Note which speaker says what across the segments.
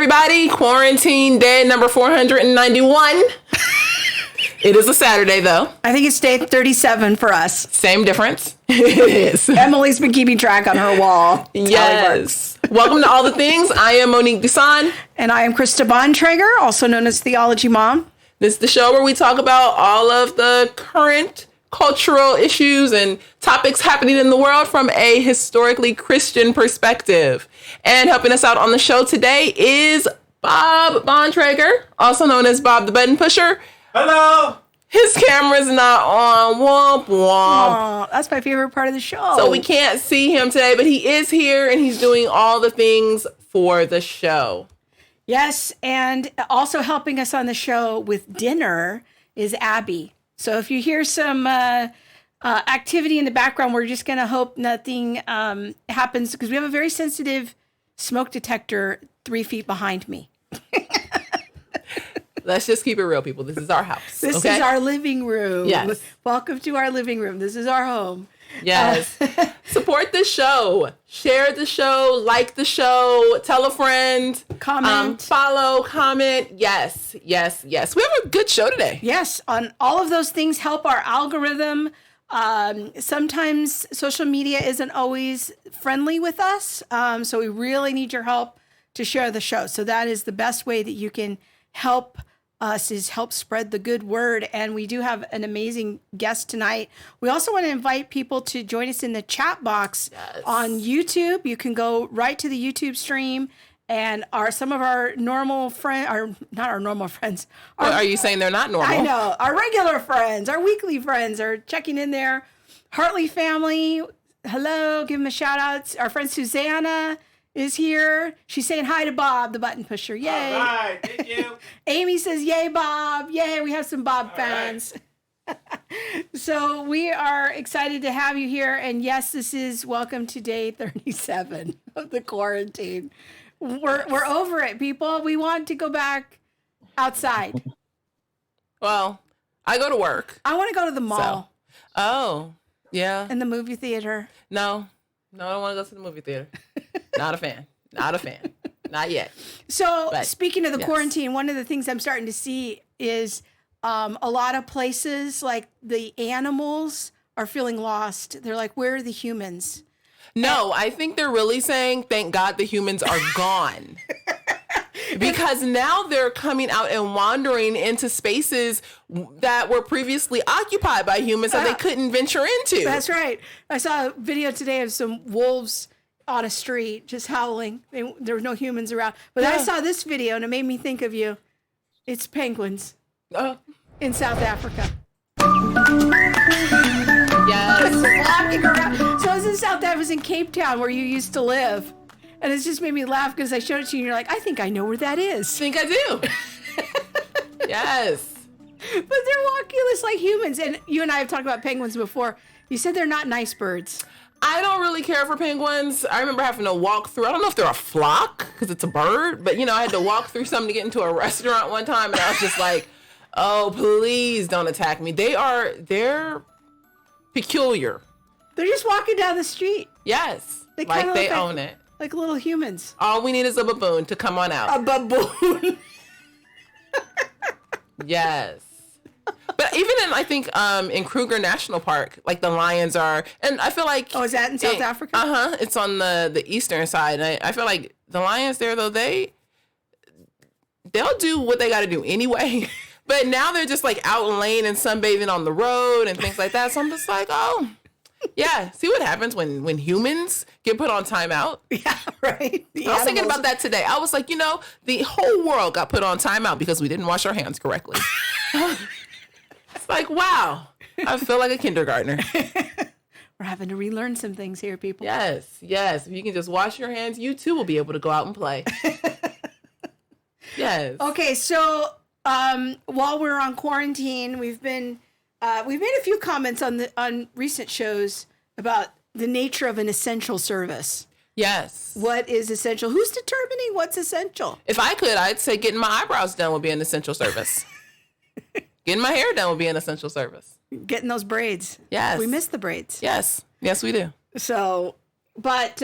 Speaker 1: everybody. Quarantine day number 491. It is a Saturday, though.
Speaker 2: I think it's day 37 for us.
Speaker 1: Same difference. It is.
Speaker 2: Emily's been keeping track on her wall.
Speaker 1: Yes. Welcome to All the Things. I am Monique Dusan.
Speaker 2: And I am Krista Bontrager, also known as Theology Mom.
Speaker 1: This is the show where we talk about all of the current cultural issues and topics happening in the world from a historically Christian perspective. And helping us out on the show today is Bob Bontrager, also known as Bob the Button Pusher.
Speaker 3: Hello.
Speaker 1: His camera's not on. Womp womp.
Speaker 2: Oh, that's my favorite part of the show.
Speaker 1: So we can't see him today, but he is here and he's doing all the things for the show.
Speaker 2: Yes, and also helping us on the show with dinner is Abby. So if you hear some activity in the background, we're just going to hope nothing happens because we have a very sensitive smoke detector 3 feet behind me.
Speaker 1: Let's just keep it real, people. This is our house.
Speaker 2: This is our living room.
Speaker 1: Yes.
Speaker 2: Welcome to our living room. This is our home.
Speaker 1: Yes. Support the show. Share the show. Like the show. Tell a friend.
Speaker 2: Comment.
Speaker 1: Follow. Comment. Yes. Yes. Yes. We have a good show today.
Speaker 2: Yes. On all of those things help our algorithm. Sometimes social media isn't always friendly with us. So we really need your help to share the show. So that is the best way that you can help us, is help spread the good word. And we do have an amazing guest tonight. We also want to invite people to join us in the chat box on YouTube. You can go right to the YouTube stream, and some of our normal friends, are not our normal friends.
Speaker 1: Are you saying they're not normal?
Speaker 2: I know. Our regular friends, our weekly friends are checking in there. Hartley family, hello, give them a shout out. Our friend Susanna is here. She's saying hi to Bob, the button pusher. Yay.
Speaker 3: All right, thank you.
Speaker 2: Amy says, yay, Bob. Yay, we have some Bob fans. Right. So we are excited to have you here. And yes, this is welcome to day 37 of the quarantine. We're over it, people. We want to go back outside.
Speaker 1: Well, I go to work.
Speaker 2: I want to go to the mall.
Speaker 1: So. Oh, yeah.
Speaker 2: And the movie theater.
Speaker 1: No, I don't want to go to the movie theater. Not a fan. Not a fan. Not yet.
Speaker 2: So speaking of the quarantine, one of the things I'm starting to see is a lot of places, like the animals are feeling lost. They're like, where are the humans?
Speaker 1: No, I think they're really saying, thank God the humans are gone. Because now they're coming out and wandering into spaces that were previously occupied by humans that they couldn't venture into.
Speaker 2: That's right. I saw a video today of some wolves on a street just howling. There were no humans around. But I saw this video and it made me think of you. It's penguins in South Africa.
Speaker 1: Yes.
Speaker 2: Walking around. So I was in South Africa, I was in Cape Town where you used to live. And it's just made me laugh because I showed it to you and you're like, I think I know where that is.
Speaker 1: I think I do. Yes.
Speaker 2: But they're walking just like humans. And you and I have talked about penguins before. You said they're not nice birds.
Speaker 1: I don't really care for penguins. I remember having to walk through, I don't know if they're a flock because it's a bird, but I had to walk through something to get into a restaurant one time and I was just like, oh, please don't attack me. They're peculiar.
Speaker 2: They're just walking down the street.
Speaker 1: Yes. They own it.
Speaker 2: Like little humans.
Speaker 1: All we need is a baboon to come on out.
Speaker 2: A baboon.
Speaker 1: Yes. But even in Kruger National Park, like the lions are, and I feel like...
Speaker 2: Oh, is that in South Africa?
Speaker 1: It's on the eastern side. And I feel like the lions there, though, they'll do what they got to do anyway. But now they're just like out in lane and sunbathing on the road and things like that. So I'm just like, oh, yeah. See what happens when humans get put on timeout?
Speaker 2: Yeah, right.
Speaker 1: I was thinking about that today. I was like, the whole world got put on timeout because we didn't wash our hands correctly. It's like, wow, I feel like a kindergartner.
Speaker 2: We're having to relearn some things here, people.
Speaker 1: Yes. If you can just wash your hands, you too will be able to go out and play. Yes.
Speaker 2: Okay, so while we're on quarantine, we've made a few comments on recent shows about the nature of an essential service.
Speaker 1: Yes.
Speaker 2: What is essential? Who's determining what's essential?
Speaker 1: If I could, I'd say getting my eyebrows done would be an essential service. Getting my hair done would be an essential service.
Speaker 2: Getting those braids.
Speaker 1: Yes.
Speaker 2: We miss the braids.
Speaker 1: Yes, we do.
Speaker 2: So But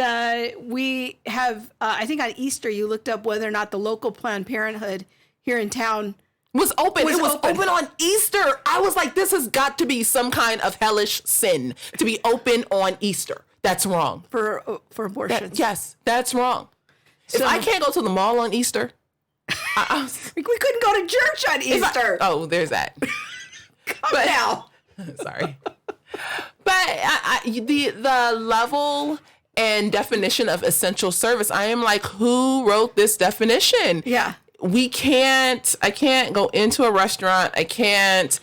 Speaker 2: we have, I think on Easter, you looked up whether or not the local Planned Parenthood here in town
Speaker 1: was open.
Speaker 2: Was
Speaker 1: It was
Speaker 2: open.
Speaker 1: open on Easter. I was like, this has got to be some kind of hellish sin to be open on Easter. That's wrong.
Speaker 2: for abortions.
Speaker 1: Yes, that's wrong. If
Speaker 2: So-
Speaker 1: I can't go to the mall on Easter,
Speaker 2: We couldn't go to church on Easter.
Speaker 1: oh, there's that.
Speaker 2: Come now.
Speaker 1: Sorry. But the level and definition of essential service, I am like, who wrote this definition?
Speaker 2: Yeah.
Speaker 1: I can't go into a restaurant. I can't,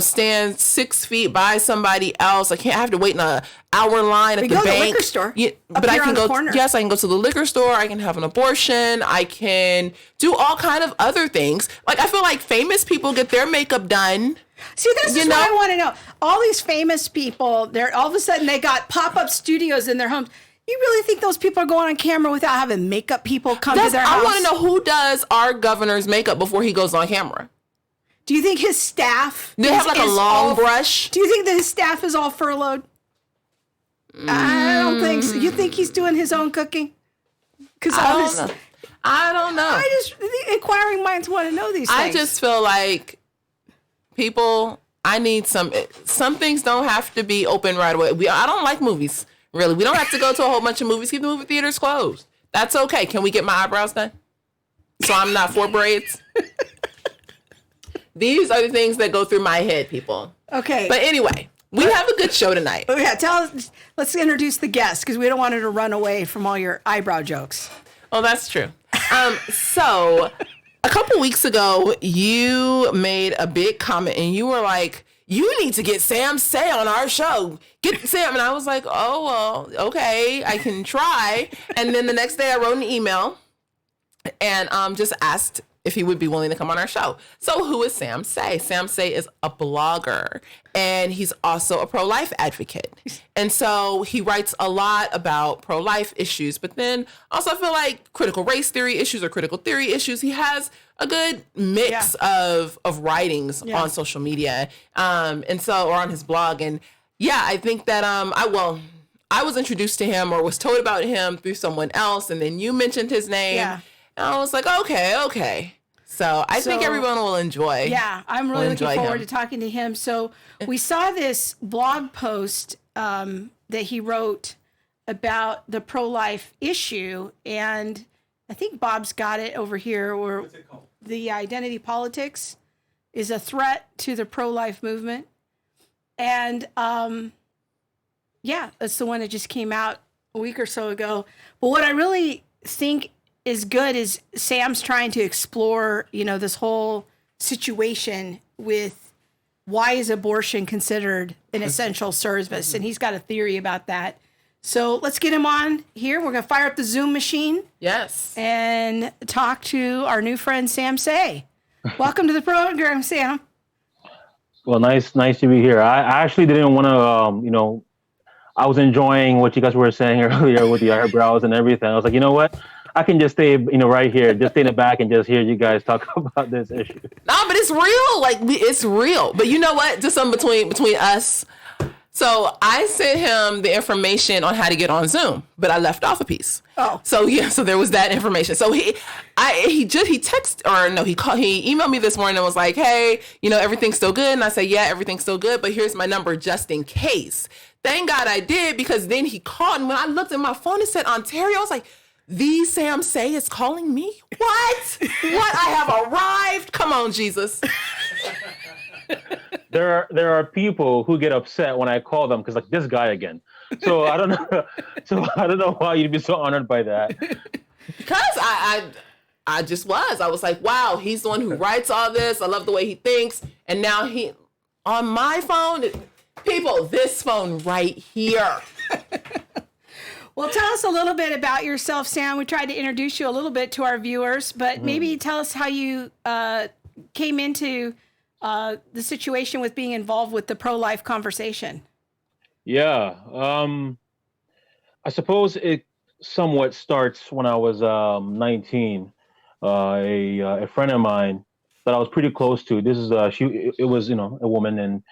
Speaker 1: stand 6 feet by somebody else. I have to wait in an hour line at the
Speaker 2: go to the
Speaker 1: bank.
Speaker 2: liquor store.
Speaker 1: Yeah,
Speaker 2: Up
Speaker 1: but I
Speaker 2: here
Speaker 1: can
Speaker 2: on the
Speaker 1: go,
Speaker 2: corner.
Speaker 1: yes, I can go to the liquor store. I can have an abortion. I can do all kind of other things. Like, I feel like famous people get their makeup done.
Speaker 2: See, this is
Speaker 1: You
Speaker 2: what
Speaker 1: know?
Speaker 2: I want to know. All these famous people, they're all of a sudden they got pop-up studios in their homes. You really think those people are going on camera without having makeup people come to their house?
Speaker 1: I want to know who does our governor's makeup before he goes on camera.
Speaker 2: Do you think his staff
Speaker 1: They have like a
Speaker 2: is
Speaker 1: long
Speaker 2: all-
Speaker 1: brush.
Speaker 2: Do you think that his staff is all furloughed? I don't think so. You think he's doing his own cooking? Because
Speaker 1: I don't know.
Speaker 2: the inquiring minds want to know these things.
Speaker 1: I just feel like people, I need some things don't have to be open right away. I don't like movies, really. We don't have to go to a whole bunch of movies. Keep the movie theaters closed. That's okay. Can we get my eyebrows done? So I'm not for braids. These are the things that go through my head, people.
Speaker 2: Okay.
Speaker 1: But anyway, we have a good show tonight.
Speaker 2: Oh, yeah, tell us. Let's introduce the guest because we don't want her to run away from all your eyebrow jokes.
Speaker 1: Oh, that's true. So a couple weeks ago, you made a big comment and you were like, you need to get Sam Say on our show. Get Sam. And I was like, oh, well, okay, I can try. And then the next day I wrote an email and just asked if he would be willing to come on our show. So who is Sam Say? Sam Say is a blogger and he's also a pro-life advocate. And so he writes a lot about pro-life issues, but then also I feel like critical race theory issues or critical theory issues. He has a good mix of writings on social media. And so, or on his blog. And yeah, I think that, I was introduced to him or was told about him through someone else. And then you mentioned his name.
Speaker 2: Yeah.
Speaker 1: And I was like, okay. So I think everyone will enjoy.
Speaker 2: Yeah, I'm really looking
Speaker 1: enjoy
Speaker 2: forward
Speaker 1: him.
Speaker 2: to talking to him. So we saw this blog post that he wrote about the pro-life issue. And I think Bob's got it over here where the identity politics is a threat to the pro-life movement. And that's the one that just came out a week or so ago. But what I really think is good is Sam's trying to explore, this whole situation with why is abortion considered an essential service? And he's got a theory about that. So let's get him on here. We're going to fire up the Zoom machine
Speaker 1: Yes.
Speaker 2: and talk to our new friend, Sam Say. Welcome to the program, Sam.
Speaker 4: Well, nice to be here. I actually didn't want to, I was enjoying what you guys were saying earlier with the eyebrows and everything. I was like, you know what? I can just stay, right here, just stay in the back and just hear you guys talk about this issue.
Speaker 1: No, but it's real. Like it's real. But you know what? Just something between us. So I sent him the information on how to get on Zoom, but I left off a piece.
Speaker 2: Oh.
Speaker 1: So yeah, so there was that information. So he emailed me this morning and was like, hey, everything's still good. And I said, yeah, everything's still good, but here's my number just in case. Thank God I did, because then he called, and when I looked at my phone, it said Ontario. I was like, the Sam Say is calling me? What? I have arrived? Come on, Jesus.
Speaker 4: There are people who get upset when I call them because, like, this guy again. So I don't know. So I don't know why you'd be so honored by that.
Speaker 1: Because I just was. I was like, wow, he's the one who writes all this. I love the way he thinks. And now he, on my phone, people, this phone right here.
Speaker 2: Well, tell us a little bit about yourself, Sam. We tried to introduce you a little bit to our viewers, but maybe tell us how you came into the situation with being involved with the pro-life conversation.
Speaker 4: Yeah. I suppose it somewhat starts when I was 19. A friend of mine that I was pretty close to. This is it was a woman, and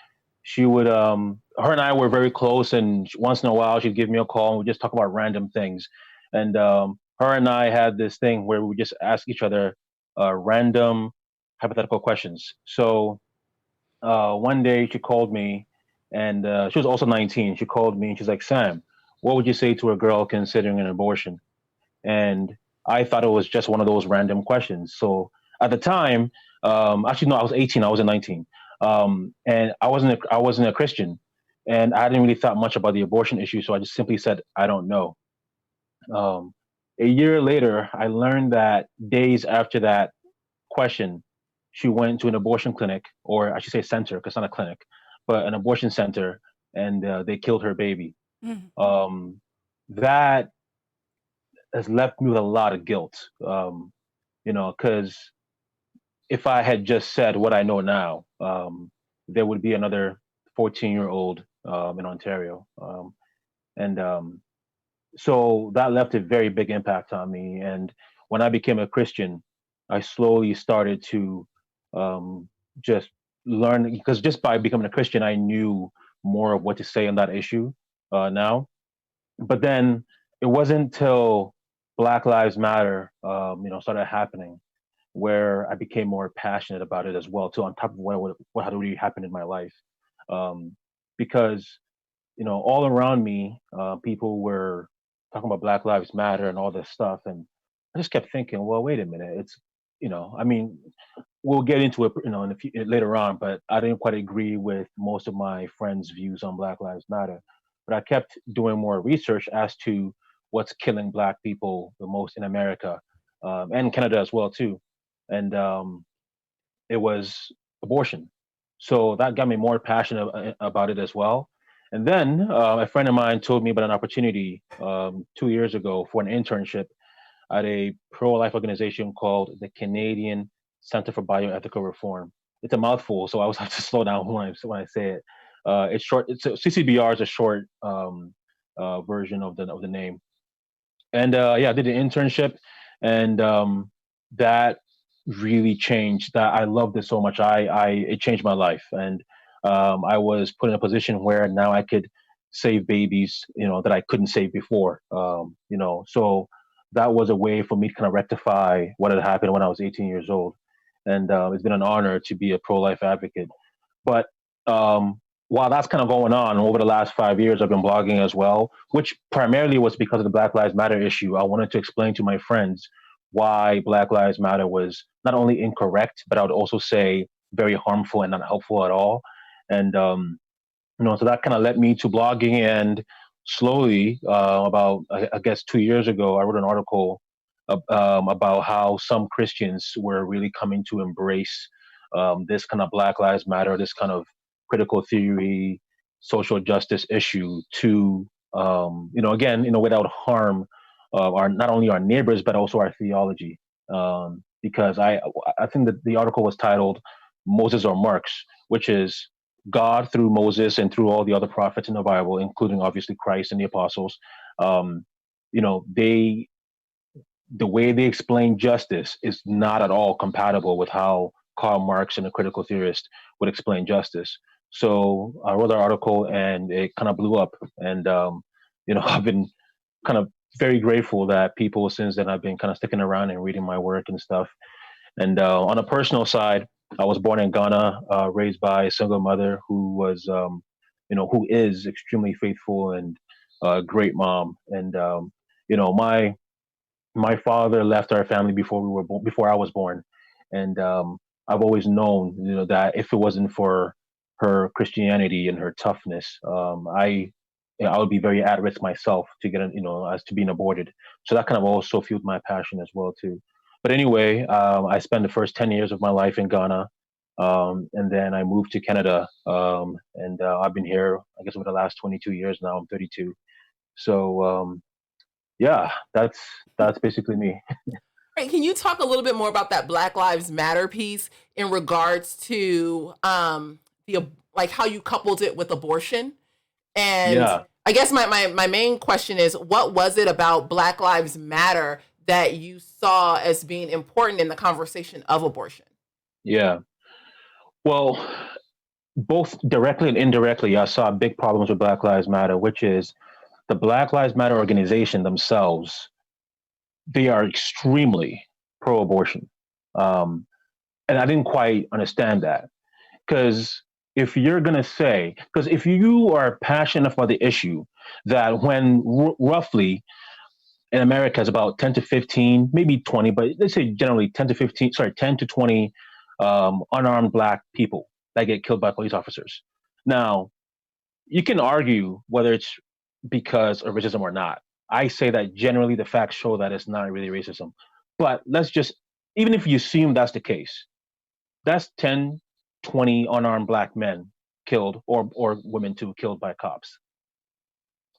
Speaker 4: she would her and I were very close, and once in a while she'd give me a call and we'd just talk about random things. And her and I had this thing where we would just ask each other random hypothetical questions. So one day she called me, and she was also 19. She called me and she's like, Sam, what would you say to a girl considering an abortion? And I thought it was just one of those random questions. So at the time, actually no, I was 18. I wasn't 19, and I wasn't a Christian, and I hadn't really thought much about the abortion issue. So I just simply said I don't know. Um, a year later, I learned that days after that question, she went to an abortion clinic, or I should say center, because it's not a clinic, but an abortion center, and they killed her baby.
Speaker 2: Mm.
Speaker 4: That has left me with a lot of guilt. Because if I had just said what I know now, there would be another 14-year-old in Ontario. And So that left a very big impact on me. And when I became a Christian, I slowly started to just learn, because just by becoming a Christian, I knew more of what to say on that issue now. But then it wasn't until Black Lives Matter, started happening, where I became more passionate about it as well, too, on top of what had already happened in my life. Um, because all around me, people were talking about Black Lives Matter and all this stuff, and I just kept thinking, well, wait a minute, I mean, we'll get into it, in a few, later on, but I didn't quite agree with most of my friends' views on Black Lives Matter. But I kept doing more research as to what's killing Black people the most in America, and Canada as well too, and it was abortion. So that got me more passionate about it as well. And then a friend of mine told me about an opportunity 2 years ago for an internship at a pro-life organization called the Canadian Center for Bioethical Reform. It's a mouthful, so I always have to slow down when I say it. It's short. CCBR is a short version of the name. And yeah, I did an internship, and that really changed. That I loved it so much. It changed my life, and I was put in a position where now I could save babies, that I couldn't save before. So that was a way for me to kind of rectify what had happened when I was 18 years old, and it's been an honor to be a pro-life advocate. But while that's kind of going on over the last 5 years, I've been blogging as well, which primarily was because of the Black Lives Matter issue. I wanted to explain to my friends why Black Lives Matter was not only incorrect, but I would also say very harmful and not helpful at all. And so that kind of led me to blogging. And slowly, about I guess 2 years ago, I wrote an article about how some Christians were really coming to embrace this kind of Black Lives Matter, this kind of critical theory, social justice issue to, again, without harm our not only our neighbors but also our theology. Because I think that the article was titled "Moses or Marx," which is God through Moses and through all the other prophets in the Bible, including obviously Christ and the apostles. They the way they explain justice is not at all compatible with how Karl Marx and a critical theorist would explain justice. So I wrote an article and it kind of blew up. And, I've been kind of very grateful that people since then have been kind of sticking around and reading my work and stuff. And on a personal side, I was born in Ghana, raised by a single mother who was, who is extremely faithful and a great mom. And, my father left our family before I was born, and I've always known, that if it wasn't for her Christianity and her toughness, I would be very at risk myself to get, as to being aborted. So that kind of also fueled my passion as well too. But anyway, I spent the first 10 years of my life in Ghana, and then I moved to Canada, and I've been here, I guess, over the last 22 years now. I'm 32, so. Yeah, that's basically me.
Speaker 1: Right, can you talk a little bit more about that Black Lives Matter piece in regards to the like how you coupled it with abortion? And
Speaker 4: Yeah,
Speaker 1: I guess my main question is, what was it about Black Lives Matter that you saw as being important in the conversation of abortion?
Speaker 4: yeah. Well, both directly and indirectly, I saw big problems with Black Lives Matter, which is the Black Lives Matter organization themselves. They are extremely pro-abortion, um, and I didn't quite understand that because if you're gonna say, because if you are passionate about the issue, that when roughly in America is about 10 to 15, maybe 20, but let's say generally 10 to 15, sorry, 10 to 20 unarmed black people that get killed by police officers. Now, you can argue whether it's because of racism or not. I say that generally the facts show that it's not really racism. But let's just, even if you assume that's the case, that's 10, 20 unarmed black men killed, or women too, killed by cops.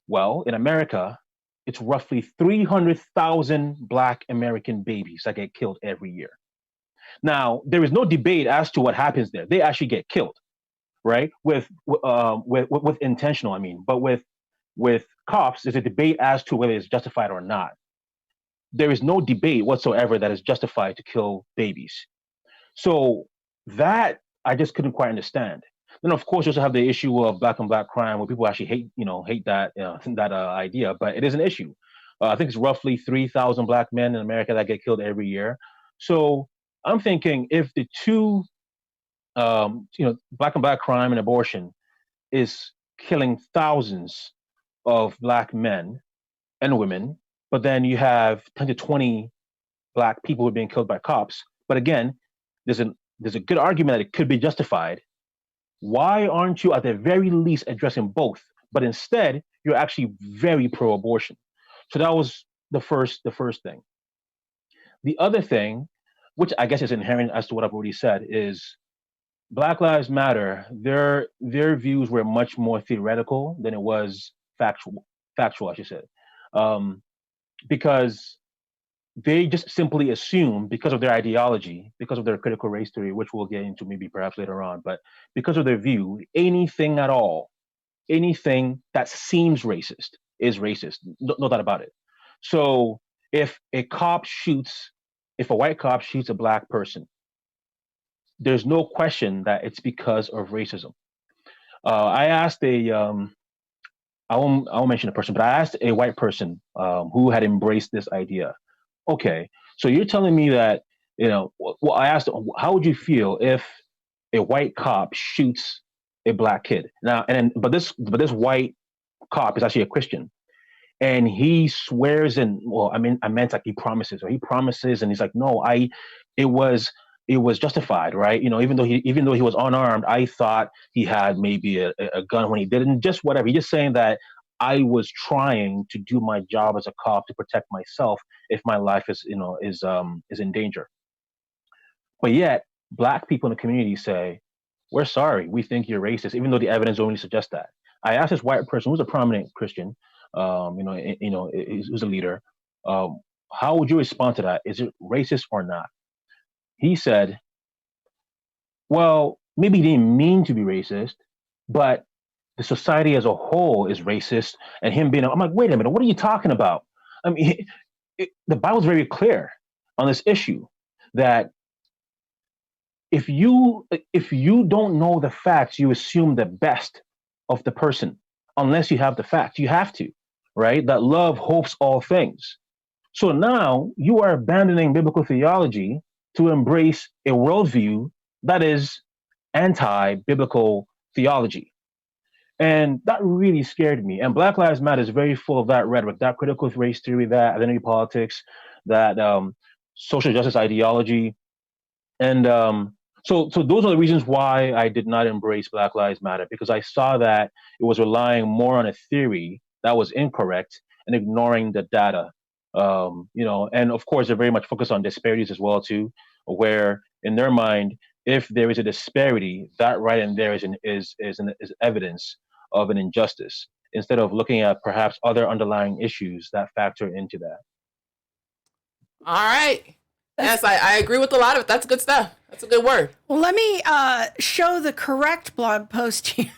Speaker 4: Well, in America, it's roughly 300,000 black American babies that get killed every year. Now, there is no debate as to what happens there. They actually get killed, right? With intentional, I mean, but with cops, there's a debate as to whether it's justified or not. There is no debate whatsoever that is justified to kill babies. So that I just couldn't quite understand. Then, of course, you also have the issue of black on black crime, where people actually hate that idea, but it is an issue. I think it's roughly 3,000 black men in America that get killed every year. So I'm thinking if the two, black on black crime and abortion is killing thousands of black men and women, but then you have 10 to 20 black people who are being killed by cops. But again, there's a good argument that it could be justified. Why aren't you at the very least addressing both? But instead, you're actually very pro-abortion. So that was the first thing. The other thing, which I guess is inherent as to what I've already said, is Black Lives Matter. Their views were much more theoretical than it was factual. I should say, because they just simply assume, because of their ideology, because of their critical race theory, which we'll get into maybe perhaps later on, but because of their view, anything at all, anything that seems racist is racist. No doubt about it. So if a white cop shoots a black person, there's no question that it's because of racism. I asked I won't mention a person, but I asked a white person who had embraced this idea. Okay, so you're telling me that, well, I asked, how would you feel if a white cop shoots a black kid? Now, but this white cop is actually a Christian, and he swears, and well, I meant like he promises, and he's like, no, it was justified, right? Even though he was unarmed, I thought he had maybe a gun when he didn't. Just whatever. He's just saying that I was trying to do my job as a cop to protect myself if my life is in danger. But yet, black people in the community say, "We're sorry, we think you're racist," even though the evidence only suggests that. I asked this white person who's a prominent Christian, who's a leader, how would you respond to that? Is it racist or not? He said, well, maybe he didn't mean to be racist, but the society as a whole is racist. And him being, I'm like, wait a minute, what are you talking about? I mean, the Bible's very clear on this issue that if you don't know the facts, you assume the best of the person unless you have the facts. You have to, right? That love hopes all things. So now you are abandoning biblical theology to embrace a worldview that is anti-biblical theology. And that really scared me. And Black Lives Matter is very full of that rhetoric, that critical race theory, that identity politics, that social justice ideology. And so those are the reasons why I did not embrace Black Lives Matter, because I saw that it was relying more on a theory that was incorrect and ignoring the data. And of course, they're very much focused on disparities as well, too, where in their mind, if there is a disparity, that right in there is evidence of an injustice, instead of looking at perhaps other underlying issues that factor into that.
Speaker 1: All right. Yes, I agree with a lot of it. That's good stuff. That's a good word.
Speaker 2: Well, let me show the correct blog post here.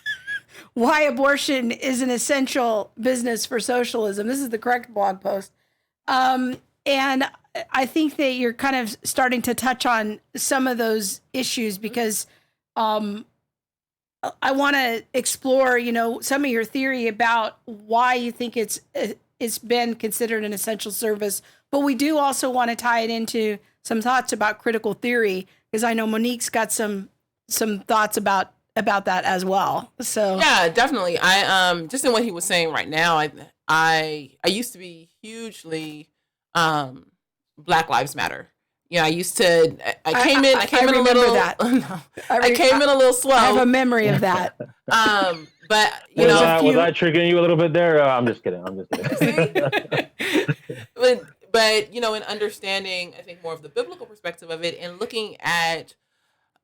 Speaker 2: Why abortion is an essential business for socialism. This is the correct blog post. And I think that you're kind of starting to touch on some of those issues because I want to explore, some of your theory about why you think it's been considered an essential service. But we do also want to tie it into some thoughts about critical theory, because I know Monique's got some thoughts about that as well. So
Speaker 1: yeah, definitely. I just in what he was saying right now, I used to be hugely Black Lives Matter. I used to. I came in. I came in a little.
Speaker 2: That.
Speaker 1: No, I came in a little slow.
Speaker 2: I have a memory of that.
Speaker 1: But
Speaker 4: was I triggering you a little bit there? I'm just kidding.
Speaker 1: but in understanding, I think more of the biblical perspective of it, and looking at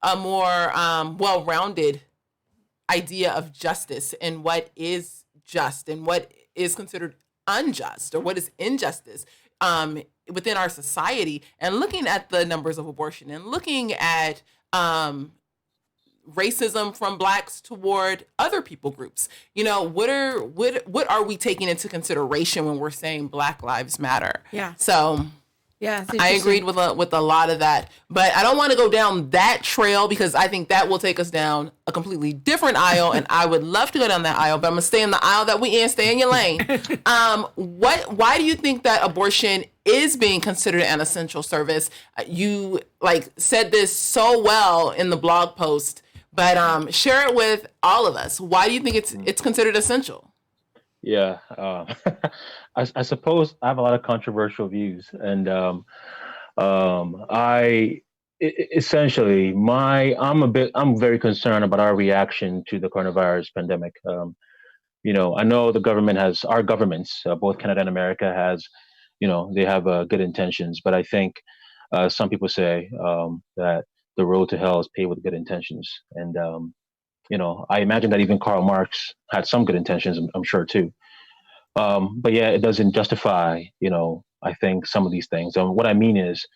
Speaker 1: a more well-rounded idea of justice and what is just and what is considered unjust or what is injustice within our society, and looking at the numbers of abortion and looking at racism from Blacks toward other people groups. What are we taking into consideration when we're saying Black Lives Matter?
Speaker 2: Yeah.
Speaker 1: So
Speaker 2: yeah,
Speaker 1: I agreed with a lot of that, but I don't want to go down that trail because I think that will take us down a completely different aisle, and I would love to go down that aisle, but I'm gonna stay in the aisle that we in. Stay in your lane. Why do you think that abortion is being considered an essential service? You said this so well in the blog post, but share it with all of us. Why do you think it's considered essential?
Speaker 4: Yeah, I suppose I have a lot of controversial views, and essentially I'm very concerned about our reaction to the coronavirus pandemic. I know our governments, both Canada and America, they have good intentions, but I think some people say that the road to hell is paved with good intentions, and I imagine that even Karl Marx had some good intentions, I'm sure too. But yeah, it doesn't justify, I think some of these things. And what I mean is,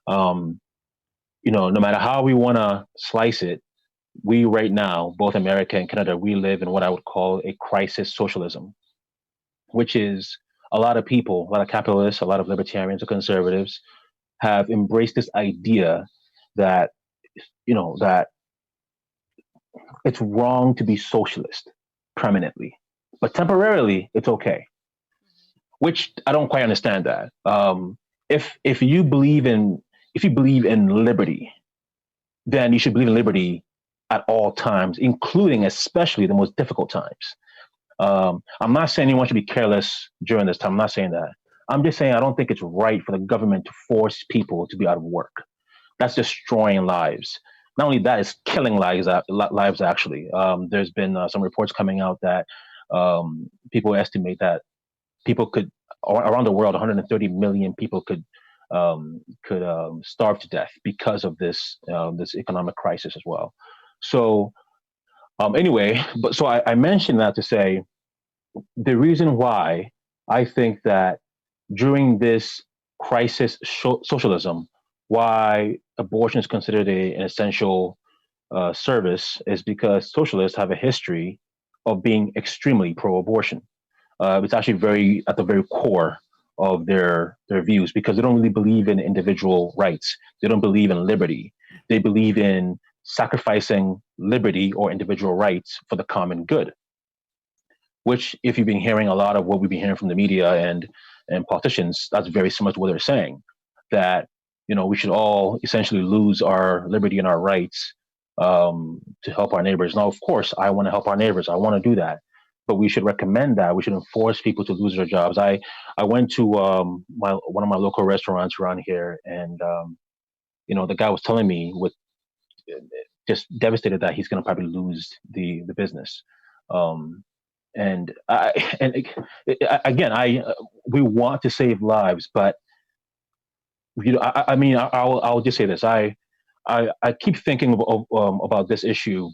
Speaker 4: no matter how we want to slice it, we right now, both America and Canada, we live in what I would call a crisis socialism, which is a lot of people, a lot of capitalists, a lot of libertarians or conservatives have embraced this idea that, that it's wrong to be socialist permanently, but temporarily it's okay. Which I don't quite understand that. If you believe in liberty, then you should believe in liberty at all times, including especially the most difficult times. I'm not saying anyone should be careless during this time. I'm not saying that. I'm just saying I don't think it's right for the government to force people to be out of work. That's destroying lives. Not only that, it's killing lives actually. There's been some reports coming out that people estimate that people could, around the world, 130 million people could starve to death because of this economic crisis as well. So anyway, so I mentioned that to say the reason why I think that during this crisis socialism, why abortion is considered an essential service is because socialists have a history of being extremely pro-abortion. It's actually very at the very core of their views, because they don't really believe in individual rights. They don't believe in liberty. They believe in sacrificing liberty or individual rights for the common good, which, if you've been hearing a lot of what we've been hearing from the media and politicians, that's very similar to what they're saying, that we should all essentially lose our liberty and our rights to help our neighbors. Now, of course, I want to help our neighbors. I want to do that. But we should recommend that. We should enforce people to lose their jobs. I went to one of my local restaurants around here, and the guy was telling me with just devastated that he's going to probably lose the business. We want to save lives, but I'll just say this. I keep thinking about this issue,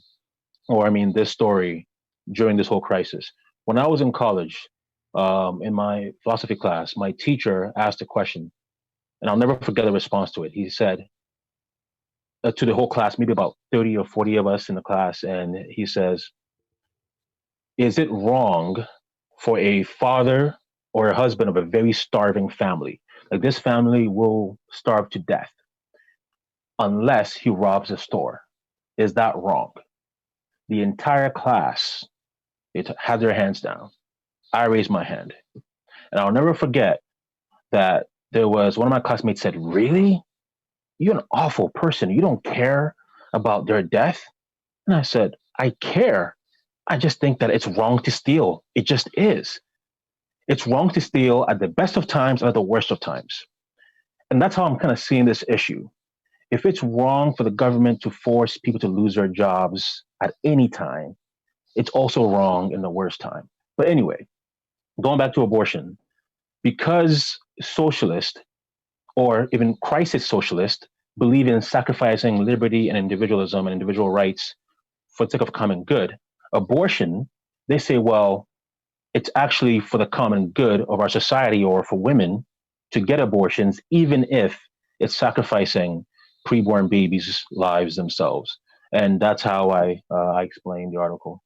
Speaker 4: or this story during this whole crisis. When I was in college, in my philosophy class, my teacher asked a question, and I'll never forget the response to it. He said to the whole class, maybe about 30 or 40 of us in the class, and he says, "Is it wrong for a father or a husband of a very starving family, like this family will starve to death unless he robs a store? Is that wrong?" The entire class, had their hands down. I raised my hand. And I'll never forget that there was one of my classmates said, "Really? You're an awful person. You don't care about their death?" And I said, "I care. I just think that it's wrong to steal. It just is. It's wrong to steal at the best of times and at the worst of times." And that's how I'm kind of seeing this issue. If it's wrong for the government to force people to lose their jobs at any time, it's also wrong in the worst time. But anyway, going back to abortion, because socialists or even crisis socialists believe in sacrificing liberty and individualism and individual rights for the sake of common good, abortion, they say, well, it's actually for the common good of our society or for women to get abortions, even if it's sacrificing preborn babies' lives themselves. And that's how I explained the article.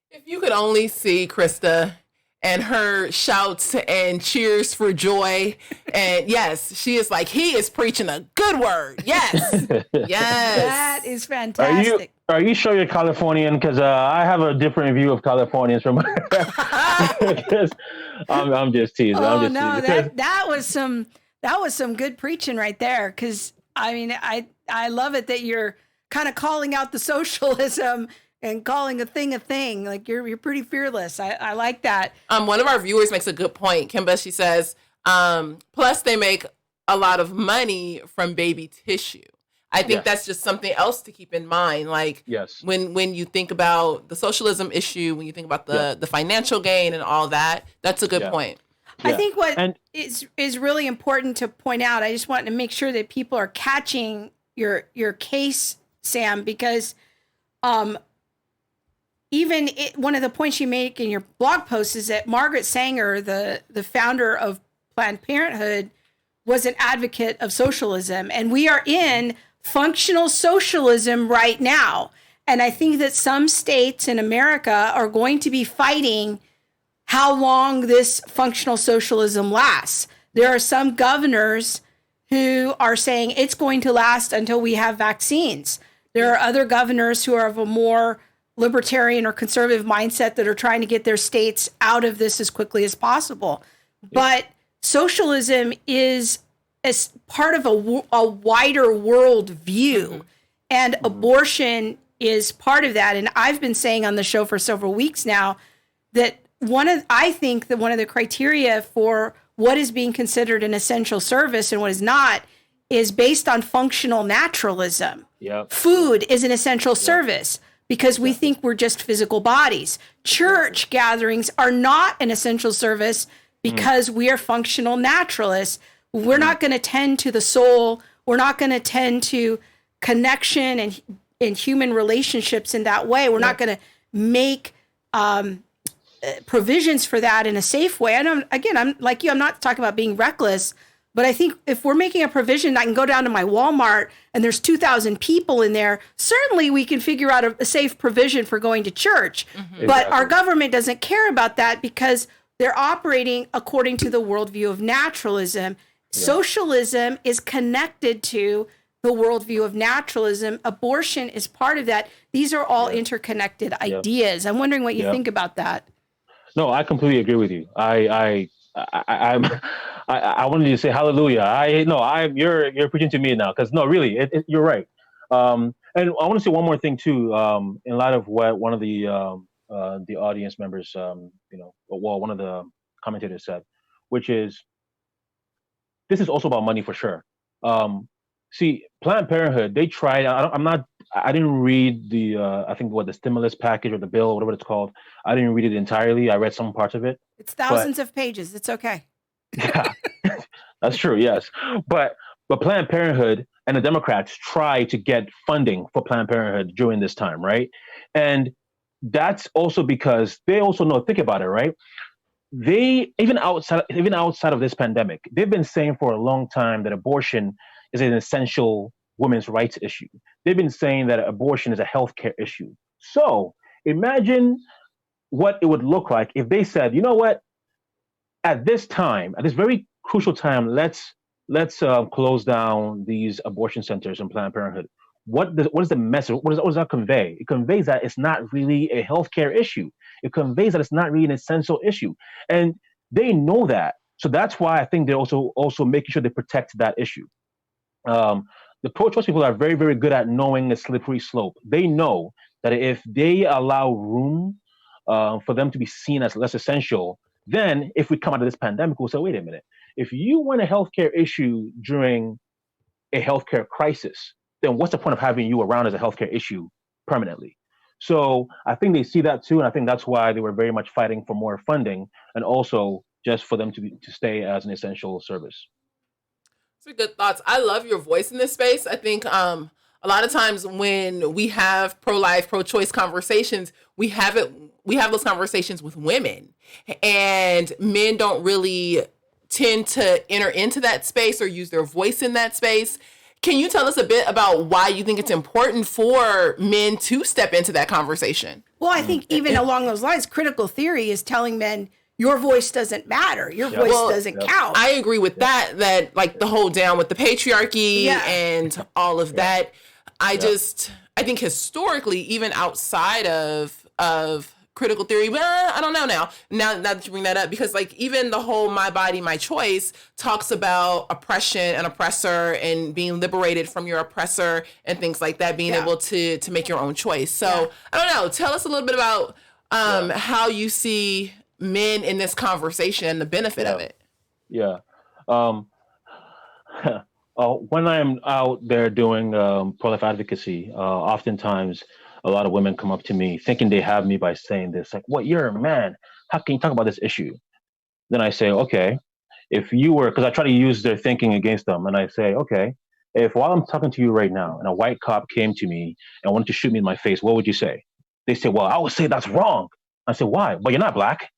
Speaker 1: If you could only see Krista and her shouts and cheers for joy. And yes, she is like, he is preaching a good word. Yes. Yes.
Speaker 2: That is fantastic.
Speaker 4: Are you sure you're Californian? Because I have a different view of Californians from. I'm just teasing.
Speaker 2: Oh no, that was some good preaching right there. Because I mean, I love it that you're kind of calling out the socialism and calling a thing. Like you're pretty fearless. I like that.
Speaker 1: One of our viewers makes a good point, Kimba. She says, plus they make a lot of money from baby tissue. I think that's just something else to keep in mind. Like when you think about the socialism issue, when you think about the financial gain and all that, that's a good point.
Speaker 2: I think what is really important to point out, I just want to make sure that people are catching your case, Sam, because one of the points you make in your blog post is that Margaret Sanger, the founder of Planned Parenthood, was an advocate of socialism. And we are in functional socialism right now. And I think that some states in America are going to be fighting how long this functional socialism lasts. There are some governors who are saying it's going to last until we have vaccines. There are other governors who are of a more libertarian or conservative mindset that are trying to get their states out of this as quickly as possible. But socialism is as part of a wider world view, and abortion is part of that. And I've been saying on the show for several weeks now that I think that one of the criteria for what is being considered an essential service and what is not is based on functional naturalism. Food is an essential service because we think we're just physical bodies. Church gatherings are not an essential service because we are functional naturalists. We're not going to tend to the soul. We're not going to tend to connection and human relationships in that way. We're not going to make provisions for that in a safe way. And I'm like you, I'm not talking about being reckless, but I think if we're making a provision, I can go down to my Walmart and there's 2,000 people in there. Certainly we can figure out a safe provision for going to church, but our government doesn't care about that because they're operating according to the worldview of naturalism. Socialism is connected to the worldview of naturalism. Abortion is part of that. These are all interconnected ideas. I'm wondering what you think about that.
Speaker 4: No, I completely agree with you. I wanted you to say hallelujah. You're preaching to me now because no, really, you're right. And I want to say one more thing too. In light of what one of the audience members, one of the commentators said, which is this is also about money for sure. See, Planned Parenthood, they tried. I didn't read the stimulus package or the bill, or whatever it's called. I didn't read it entirely. I read some parts of it.
Speaker 2: It's thousands of pages. It's okay.
Speaker 4: Yeah, that's true. Yes, but Planned Parenthood and the Democrats tried to get funding for Planned Parenthood during this time, right? And that's also because they also know. Think about it, right? They even outside of this pandemic, they've been saying for a long time that abortion is an essential women's rights issue. They've been saying that abortion is a healthcare issue. So imagine what it would look like if they said, you know what, at this very crucial time, let's close down these abortion centers in Planned Parenthood. what is the message? What does that convey? It conveys that it's not really a healthcare issue. It conveys that it's not really an essential issue, and they know that. So that's why I think they're also making sure they protect that issue. Um, the pro-choice people are very, very good at knowing a slippery slope. They know that if they allow room for them to be seen as less essential, then if we come out of this pandemic, we'll say, wait a minute, if you want a healthcare issue during a healthcare crisis, then what's the point of having you around as a healthcare issue permanently? So I think they see that too, and I think that's why they were very much fighting for more funding and also just for them to stay as an essential service.
Speaker 1: Those are good thoughts. I love your voice in this space. I think a lot of times when we have pro-life, pro-choice conversations, we have those conversations with women, and men don't really tend to enter into that space or use their voice in that space. Can you tell us a bit about why you think it's important for men to step into that conversation?
Speaker 2: Well, I think even along those lines, critical theory is telling men your voice doesn't matter. Your voice doesn't count.
Speaker 1: I agree with that like the whole down with the patriarchy and all of that. I think historically, even outside of critical theory, but I don't know now that you bring that up, because like even the whole my body, my choice talks about oppression and oppressor and being liberated from your oppressor and things like that, being able to make your own choice. So I don't know. Tell us a little bit about how you see men in this conversation and the benefit of it.
Speaker 4: Yeah. When I'm out there doing pro-life advocacy, oftentimes a lot of women come up to me thinking they have me by saying this, like, "What? You're a man. How can you talk about this issue?" Then I say, "Okay, if you were," because I try to use their thinking against them, and I say, "Okay, if while I'm talking to you right now, and a white cop came to me and wanted to shoot me in my face, what would you say?" They say, "Well, I would say that's wrong." I say, "Why?" "But you're not black,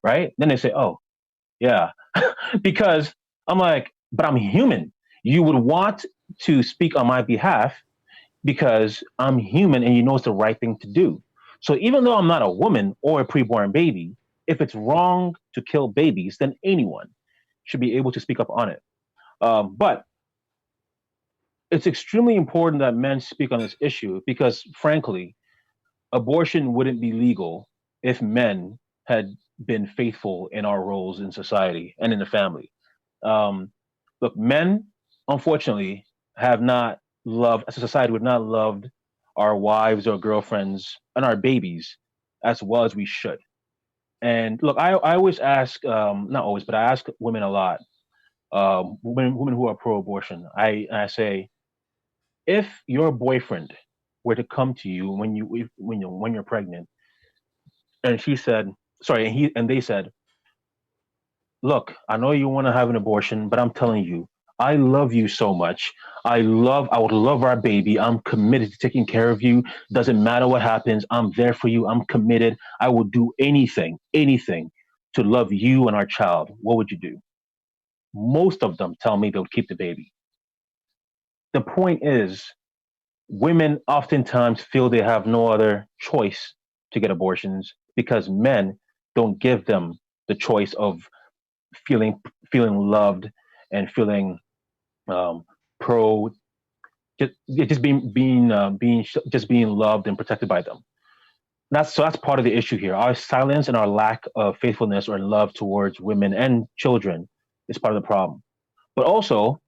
Speaker 4: right?" Then they say, "Oh, yeah," because I'm like, "But I'm human. You would want to speak on my behalf because I'm human and you know it's the right thing to do. So even though I'm not a woman or a preborn baby, if it's wrong to kill babies, then anyone should be able to speak up on it." But it's extremely important that men speak on this issue because, frankly, abortion wouldn't be legal if men had been faithful in our roles in society and in the family. Um, Look, men, unfortunately, have not loved, as a society, we've not loved our wives or girlfriends and our babies as well as we should. And look, I always ask, not always, but I ask women a lot, women who are pro-abortion. I say, if your boyfriend were to come to you when you're pregnant, and she said, sorry, and they said, "Look, I know you want to have an abortion, but I'm telling you, I love you so much. I would love our baby. I'm committed to taking care of you. Doesn't matter what happens. I'm there for you. I'm committed. I will do anything to love you and our child." What would you do? Most of them tell me they'll keep the baby. The point is, women oftentimes feel they have no other choice to get abortions because men don't give them the choice of feeling loved and feeling pro just being loved and protected by them. That's part of the issue here. Our silence and our lack of faithfulness or love towards women and children is part of the problem. But also,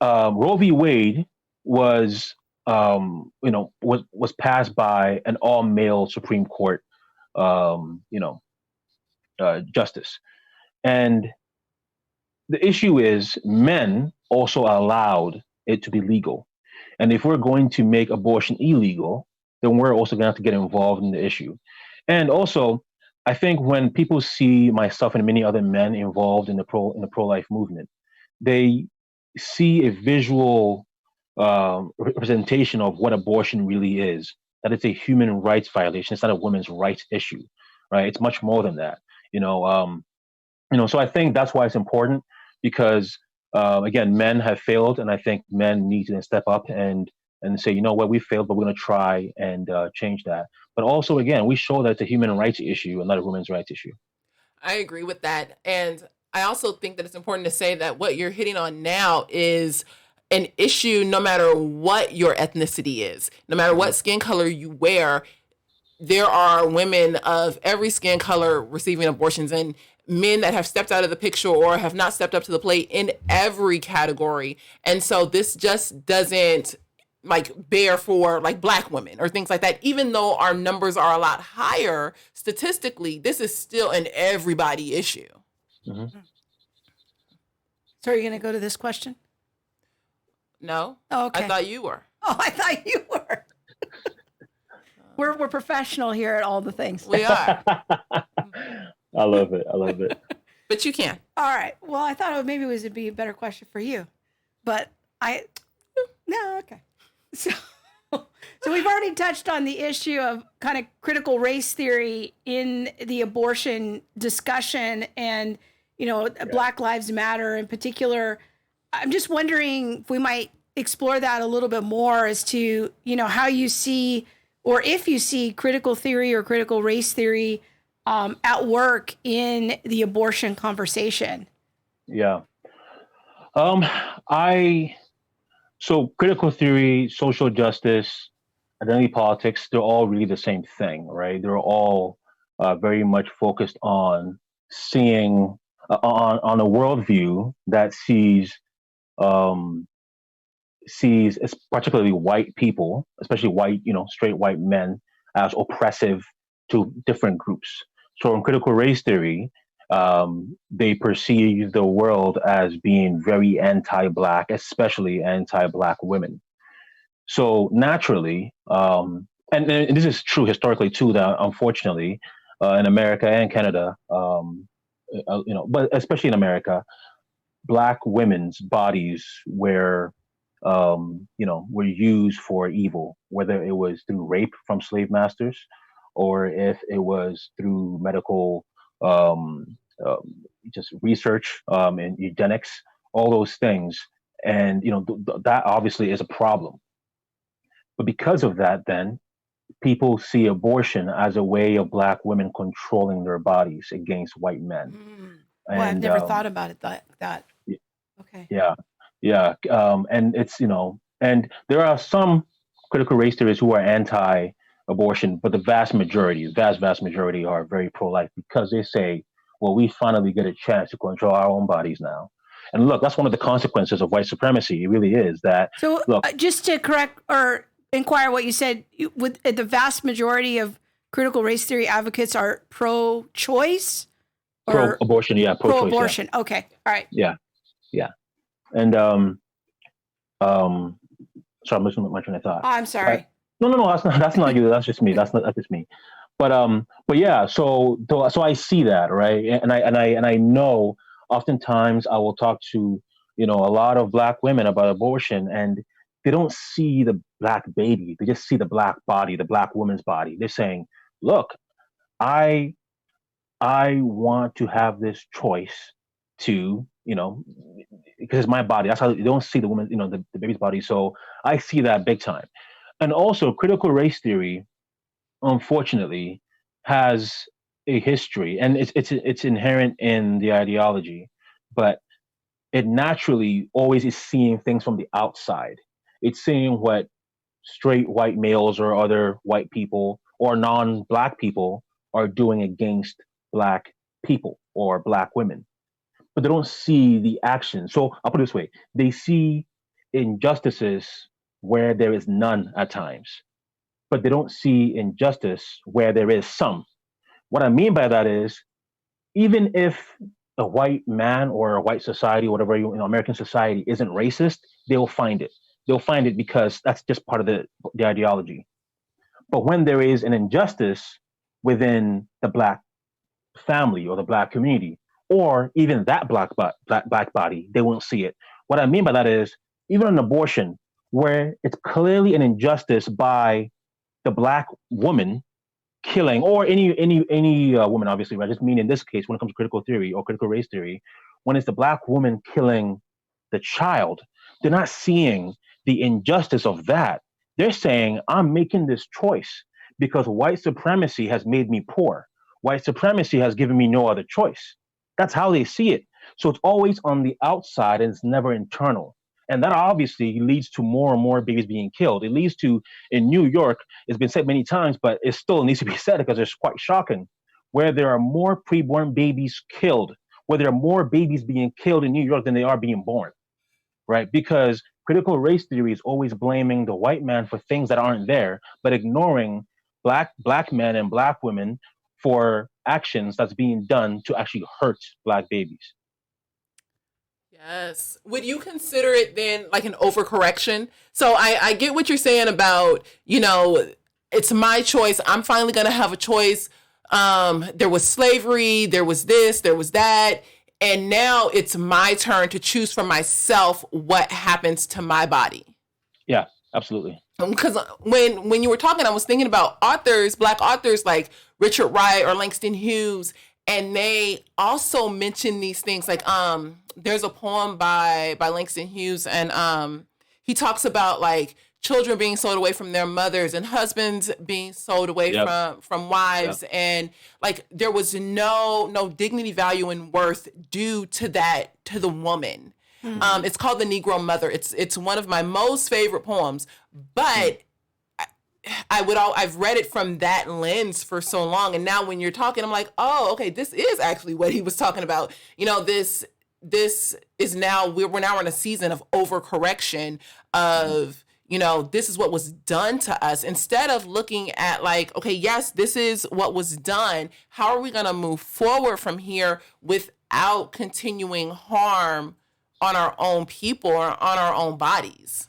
Speaker 4: Roe v. Wade was was passed by an all male Supreme Court justice, and the issue is men also allowed it to be legal. And if we're going to make abortion illegal, then we're also going to have to get involved in the issue. And also, I think when people see myself and many other men involved in the pro life movement, they see a visual representation of what abortion really is. That it's a human rights violation. It's not a women's rights issue, right? It's much more than that. So I think that's why it's important because again, men have failed, and I think men need to step up and say, you know what, we failed, but we're going to try and change that. But also, again, we show that it's a human rights issue and not a women's rights issue.
Speaker 1: I agree with that. And I also think that it's important to say that what you're hitting on now is an issue no matter what your ethnicity is, no matter what skin color you wear. There are women of every skin color receiving abortions, and men that have stepped out of the picture or have not stepped up to the plate in every category. And so this just doesn't like bear for like Black women or things like that. Even though our numbers are a lot higher statistically, this is still an everybody issue.
Speaker 4: Mm-hmm.
Speaker 2: So are you going to go to this question?
Speaker 1: No?
Speaker 2: Oh, okay.
Speaker 1: I thought you were.
Speaker 2: Oh, I thought you were. We're professional here at all the things.
Speaker 1: We are.
Speaker 4: I love it. I love it.
Speaker 1: But you can.
Speaker 2: All right. Well, I thought maybe it would be a better question for you, but no, okay. So we've already touched on the issue of kind of critical race theory in the abortion discussion, and Black Lives Matter in particular. I'm just wondering if we might explore that a little bit more as to how you see, or if you see, critical theory or critical race theory at work in the abortion conversation.
Speaker 4: Yeah. So critical theory, social justice, identity politics, they're all really the same thing, right? They're all very much focused on seeing, on a worldview that sees particularly white people, especially white, straight white men, as oppressive to different groups. So in critical race theory, they perceive the world as being very anti-Black, especially anti-Black women. So naturally, and this is true historically too, that unfortunately in America and Canada, but especially in America, Black women's bodies were used for evil, whether it was through rape from slave masters, or if it was through medical just research and eugenics, all those things. And that obviously is a problem. But because of that, then people see abortion as a way of Black women controlling their bodies against white men.
Speaker 2: Well, I've never thought about it that. Okay.
Speaker 4: Yeah. And it's, and there are some critical race theorists who are anti-abortion, but the vast majority are very pro-life, because they say, well, we finally get a chance to control our own bodies now. And look, that's one of the consequences of white supremacy. It really is that.
Speaker 2: So just to correct or inquire what you said, with the vast majority of critical race theory advocates are pro-choice?
Speaker 4: Pro-abortion, yeah.
Speaker 2: Pro-abortion,
Speaker 4: yeah.
Speaker 2: Okay. All right.
Speaker 4: Yeah. And sorry, I'm losing my train of thought.
Speaker 2: Oh, I'm sorry.
Speaker 4: No, that's not you. That's just me. That's just me. But yeah. So I see that, right? And I know. Oftentimes, I will talk to a lot of Black women about abortion, and they don't see the Black baby. They just see the Black body, the Black woman's body. They're saying, "Look, I want to have this choice to, because it's my body." That's how you don't see the woman, the baby's body. So I see that big time. And also, critical race theory, unfortunately, has a history, and it's inherent in the ideology, but it naturally always is seeing things from the outside. It's seeing what straight white males or other white people or non-Black people are doing against Black people or Black women, but they don't see the action. So I'll put it this way: they see injustices where there is none at times, but they don't see injustice where there is some. What I mean by that is, even if a white man or a white society, whatever, American society isn't racist, they'll find it. They'll find it because that's just part of the ideology. But when there is an injustice within the Black family or the Black community, or even that black body, they won't see it. What I mean by that is, even an abortion, where it's clearly an injustice by the Black woman killing, or any woman, obviously, right? I just mean in this case, when it comes to critical theory or critical race theory, when it's the Black woman killing the child, they're not seeing the injustice of that. They're saying, I'm making this choice because white supremacy has made me poor. White supremacy has given me no other choice. That's how they see it. So it's always on the outside and it's never internal. And that obviously leads to more and more babies being killed. It leads to, in New York, it's been said many times, but it still needs to be said because it's quite shocking, where there are more preborn babies killed, where there are more babies being killed in New York than they are being born, right? Because critical race theory is always blaming the white man for things that aren't there, but ignoring black men and black women for actions that's being done to actually hurt black babies.
Speaker 1: Yes. Would you consider it then like an overcorrection? So I get what you're saying about, it's my choice. I'm finally going to have a choice. There was slavery, there was this, there was that. And now it's my turn to choose for myself what happens to my body.
Speaker 4: Yeah, absolutely.
Speaker 1: Because when you were talking, I was thinking about authors, Black authors like Richard Wright or Langston Hughes, and they also mention these things. Like there's a poem by Langston Hughes, and he talks about like children being sold away from their mothers and husbands being sold away from wives, and like there was no dignity, value, and worth due to the woman. Mm-hmm. It's called The Negro Mother. It's one of my most favorite poems, but I've read it from that lens for so long, and now when you're talking, I'm like, oh, okay, this is actually what he was talking about. This is now we're now in a season of overcorrection of this is what was done to us, instead of looking at like, okay, yes, this is what was done. How are we going to move forward from here without continuing harm on our own people or on our own bodies?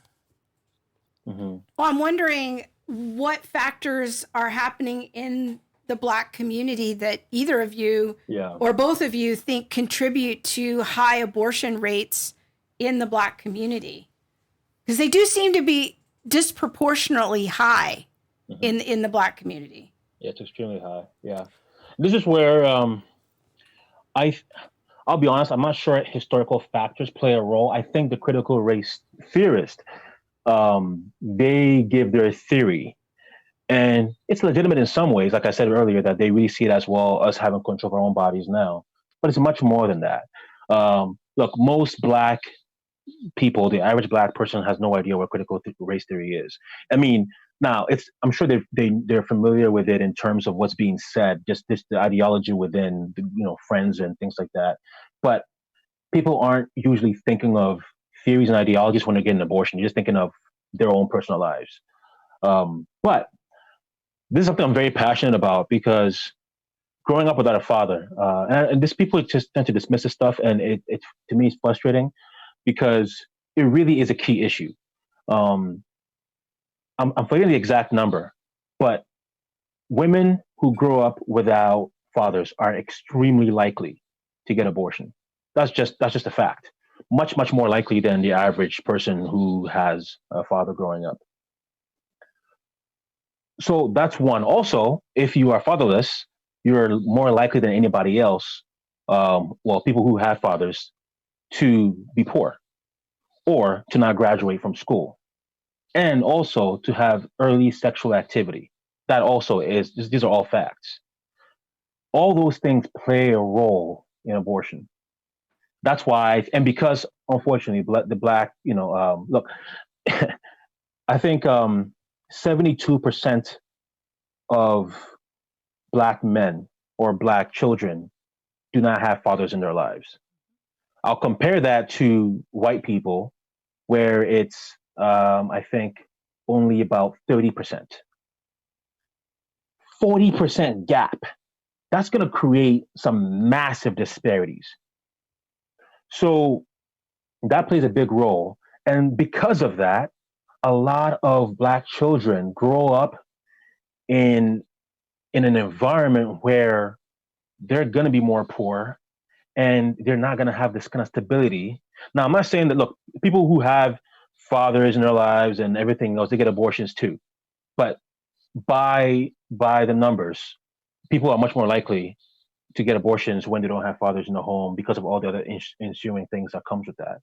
Speaker 2: Mm-hmm. Well, I'm wondering what factors are happening in the Black community that either of you or both of you think contribute to high abortion rates in the Black community. Because they do seem to be disproportionately high in the Black community.
Speaker 4: Yeah, it's extremely high. Yeah. This is where I'll be honest, I'm not sure historical factors play a role. I think the critical race theorists, they give their theory. And it's legitimate in some ways, like I said earlier, that they really see it as well, us having control of our own bodies now. But it's much more than that. Look, most Black people, the average Black person has no idea what critical race theory is. I mean, now I'm sure they're familiar with it in terms of what's being said, just the ideology within, friends and things like that. But people aren't usually thinking of theories and ideologies when they're getting an abortion. They're just thinking of their own personal lives. But this is something I'm very passionate about, because growing up without a father, and this people just tend to dismiss this stuff, and it to me it's frustrating, because it really is a key issue. I'm forgetting the exact number, but women who grow up without fathers are extremely likely to get abortion. That's just a fact. Much, much more likely than the average person who has a father growing up. So that's one. Also, if you are fatherless, you're more likely than anybody else, people who have fathers, to be poor or to not graduate from school, and also to have early sexual activity. That also these are all facts. All those things play a role in abortion. That's why, and because unfortunately, the Black, look, I think 72% of Black men or Black children do not have fathers in their lives. I'll compare that to white people, where it's, I think, only about 30%. 40% gap. That's going to create some massive disparities. So that plays a big role. And because of that, a lot of Black children grow up in an environment where they're going to be more poor, and they're not going to have this kind of stability. Now, I'm not saying that, look, people who have fathers in their lives and everything else, they get abortions too. But by the numbers, people are much more likely to get abortions when they don't have fathers in the home, because of all the other ensuing things that comes with that.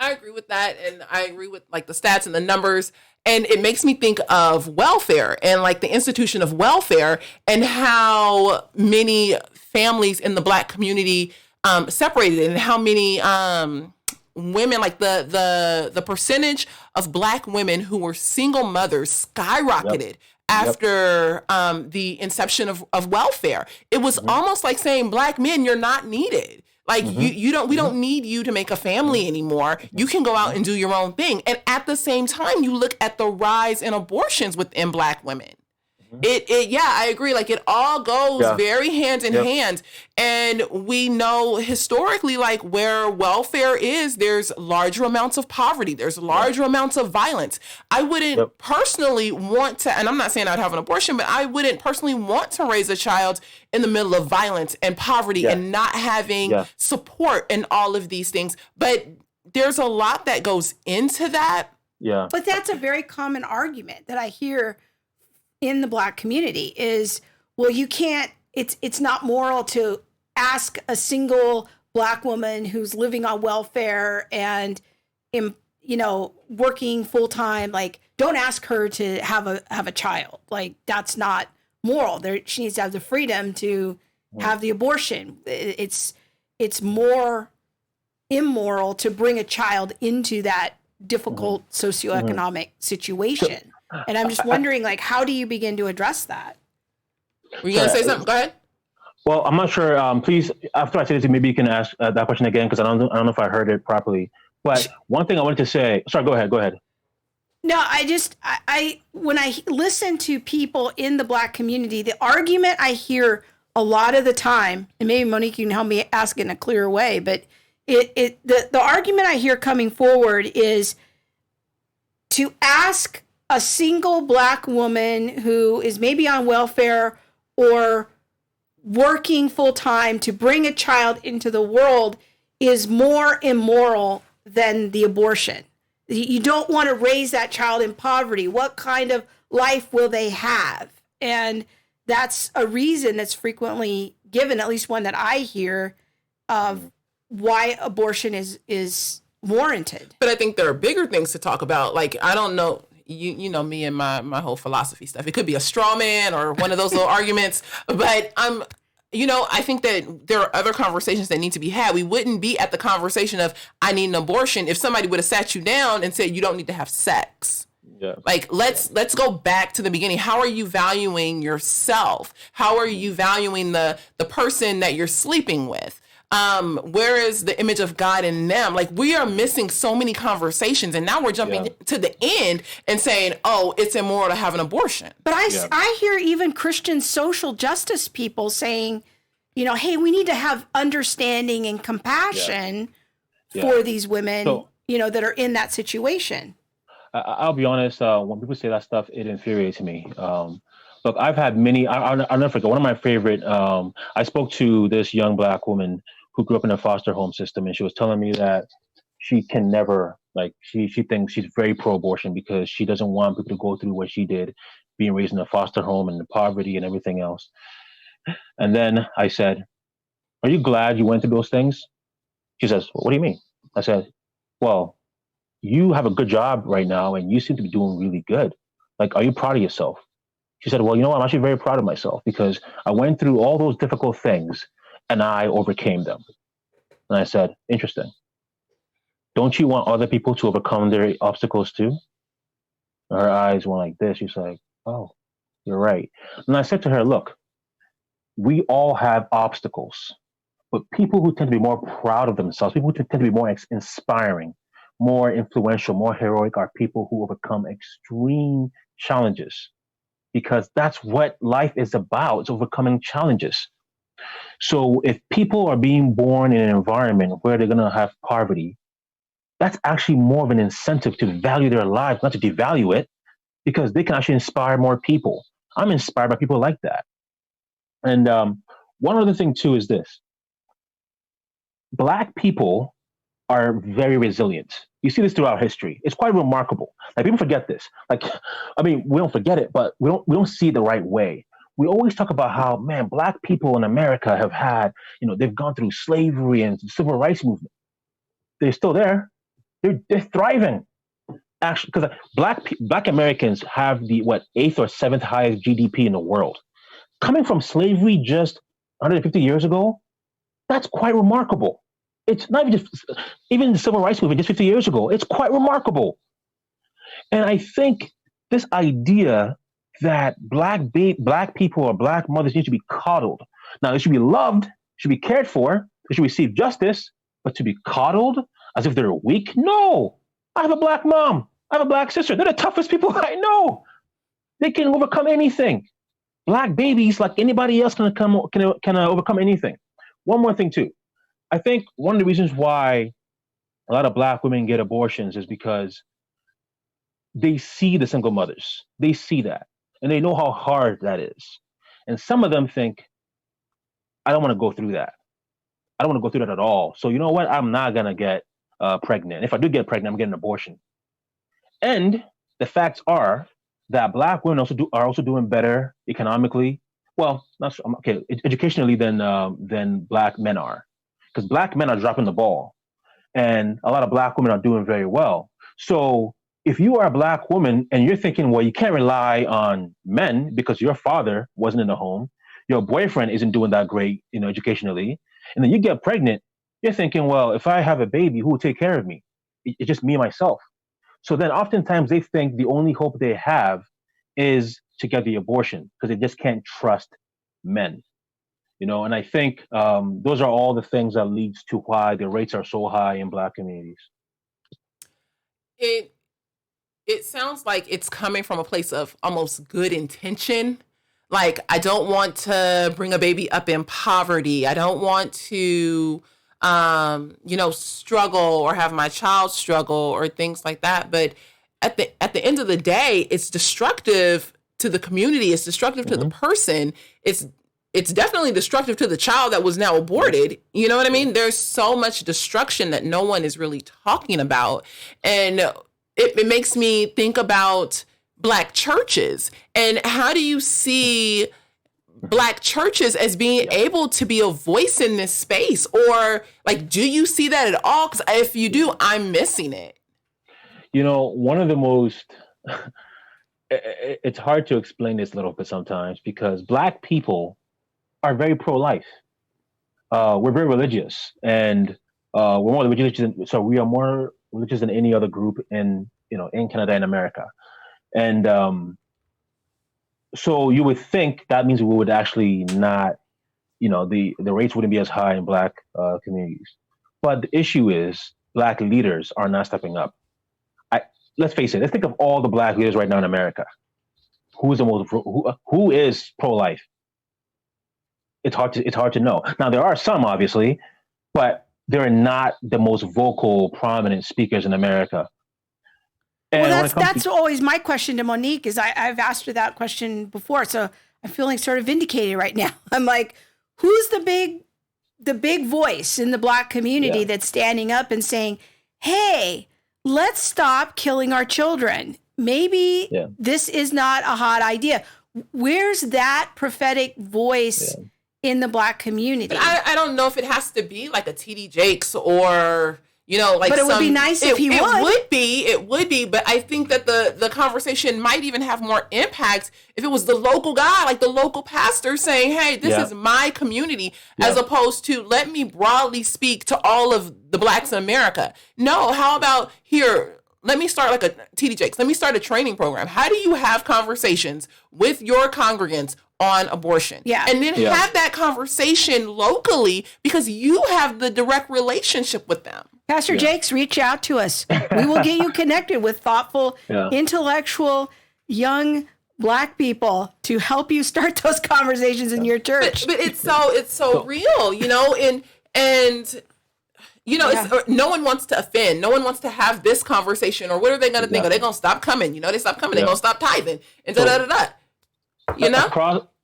Speaker 1: I agree with that, and I agree with like the stats and the numbers, and it makes me think of welfare and like the institution of welfare, and how many families in the Black community separated, and how many women, like the percentage of Black women who were single mothers skyrocketed after the inception of welfare. It was almost like saying, Black men, you're not needed. Like we don't need you to make a family anymore. You can go out and do your own thing. And at the same time, you look at the rise in abortions within Black women. I agree. Like, it all goes very hand in hand. And we know historically, like, where welfare is, there's larger amounts of poverty. There's larger amounts of violence. I wouldn't personally want to, and I'm not saying I'd have an abortion, but I wouldn't personally want to raise a child in the middle of violence and poverty and not having support and all of these things. But there's a lot that goes into that.
Speaker 4: Yeah.
Speaker 2: But that's a very common argument that I hear in the Black community is, well, you can't, it's not moral to ask a single Black woman who's living on welfare and, working full time, like, don't ask her to have a child. Like, that's not moral. She needs to have the freedom to have the abortion. It's more immoral to bring a child into that difficult socioeconomic situation. And I'm just wondering, like, how do you begin to address that?
Speaker 1: Were you going to say something? Go ahead.
Speaker 4: Well, I'm not sure. Please, after I say this, maybe you can ask that question again, because I don't know if I heard it properly. But one thing I wanted to say. Sorry, go ahead.
Speaker 2: No, when I listen to people in the Black community, the argument I hear a lot of the time, and maybe Monique, you can help me ask it in a clearer way, but the argument I hear coming forward is to ask a single Black woman who is maybe on welfare or working full time to bring a child into the world is more immoral than the abortion. You don't want to raise that child in poverty. What kind of life will they have? And that's a reason that's frequently given, at least one that I hear, of why abortion is warranted.
Speaker 1: But I think there are bigger things to talk about. Like, I don't know. You know me and my whole philosophy stuff. It could be a straw man or one of those little arguments, but I think that there are other conversations that need to be had. We wouldn't be at the conversation of, I need an abortion, if somebody would have sat you down and said, you don't need to have sex. Yeah. Like, let's go back to the beginning. How are you valuing yourself? How are you valuing the person that you're sleeping with? Where is the image of God in them? Like, we are missing so many conversations, and now we're jumping to the end and saying, oh, it's immoral to have an abortion.
Speaker 2: But I hear even Christian social justice people saying, hey, we need to have understanding and compassion for these women, that are in that situation.
Speaker 4: I'll be honest, when people say that stuff, it infuriates me. Look, I've had many, I'll never forget, one of my favorite, I spoke to this young Black woman who grew up in a foster home system, and she was telling me that she can never, like, she thinks she's very pro-abortion because she doesn't want people to go through what she did, being raised in a foster home and the poverty and everything else. And then I said, are you glad you went through those things? She says, well, what do you mean? I said, well, you have a good job right now and you seem to be doing really good. Like, are you proud of yourself? She said, well, you know what? I'm actually very proud of myself because I went through all those difficult things and I overcame them. And I said, interesting. Don't you want other people to overcome their obstacles too? And her eyes went like this. She's like, oh, you're right. And I said to her, look, we all have obstacles, but people who tend to be more proud of themselves, people who tend to be more inspiring, more influential, more heroic are people who overcome extreme challenges. Because that's what life is about. It's overcoming challenges. So if people are being born in an environment where they're going to have poverty, that's actually more of an incentive to value their lives, not to devalue it, because they can actually inspire more people. I'm inspired by people like that. And one other thing, too, is this. Black people are very resilient. You see this throughout history. It's quite remarkable. Like, people forget this. Like, I mean, we don't forget it, but we don't see it the right way. We always talk about how, man, Black people in America have had, they've gone through slavery and the civil rights movement. They're still there. They're thriving. Actually, because Black Americans have the 8th or 7th highest GDP in the world. Coming from slavery just 150 years ago, that's quite remarkable. It's not even the civil rights movement just 50 years ago. It's quite remarkable. And I think this idea that black people or black mothers need to be coddled. Now, they should be loved, should be cared for, they should receive justice, but to be coddled as if they're weak? No. I have a black mom. I have a black sister. They're the toughest people I know. They can overcome anything. Black babies, like anybody else, can overcome anything. One more thing, too. I think one of the reasons why a lot of black women get abortions is because they see the single mothers. They see that. And they know how hard that is. And some of them think, I don't want to go through that. I don't want to go through that at all. So you know what? I'm not going to get pregnant. If I do get pregnant, I'm getting an abortion. And the facts are that black women are also doing better economically. Well, not okay, educationally than black men are, because black men are dropping the ball, and a lot of black women are doing very well. So if you are a black woman and you're thinking, well, you can't rely on men because your father wasn't in the home, your boyfriend isn't doing that great, educationally, and then you get pregnant, you're thinking, well, if I have a baby, who will take care of me? It's just me and myself. So then oftentimes they think the only hope they have is to get the abortion because they just can't trust men. And I think those are all the things that leads to why the rates are so high in black communities.
Speaker 1: It sounds like it's coming from a place of almost good intention. Like, I don't want to bring a baby up in poverty. I don't want to struggle or have my child struggle or things like that. But at the end of the day, it's destructive to the community. It's destructive to the person. It's definitely destructive to the child that was now aborted. You know what I mean? There's so much destruction that no one is really talking about. And it makes me think about black churches. And how do you see black churches as being able to be a voice in this space? Or like, do you see that at all? Because if you do, I'm missing it.
Speaker 4: One of the most, it's hard to explain this a little bit sometimes because black people are very pro-life. We're very religious, and we're more religious. So we are more religious than any other group in Canada and America. And so you would think that means we would actually not, the rates wouldn't be as high in black communities. But the issue is black leaders are not stepping up. Let's face it. Let's think of all the black leaders right now in America. Who is pro-life? It's hard to know. Now there are some, obviously, but they're not the most vocal, prominent speakers in America.
Speaker 2: And well, that's always my question to Monique. Is I've asked her that question before, so I'm feeling sort of vindicated right now. I'm like, who's the big voice in the black community that's standing up and saying, "Hey, let's stop killing our children. Maybe this is not a hot idea." Where's that prophetic voice in the black community?
Speaker 1: I don't know if it has to be like a TD Jakes or, like.
Speaker 2: But it would be nice if he would.
Speaker 1: It would be. But I think that the conversation might even have more impact if it was the local guy, like the local pastor saying, "Hey, this is my community," as opposed to let me broadly speak to all of the blacks in America. No, how about here? Let me start like a TD Jakes. Let me start a training program. How do you have conversations with your congregants on abortion?
Speaker 2: Yeah.
Speaker 1: And then have that conversation locally because you have the direct relationship with them.
Speaker 2: Pastor Jakes, reach out to us. We will get you connected with thoughtful, intellectual, young black people to help you start those conversations in your church.
Speaker 1: But it's so real, and no one wants to offend. No one wants to have this conversation. Or what are they going to think? Are they going to stop coming? They stop coming. They're going to stop tithing. And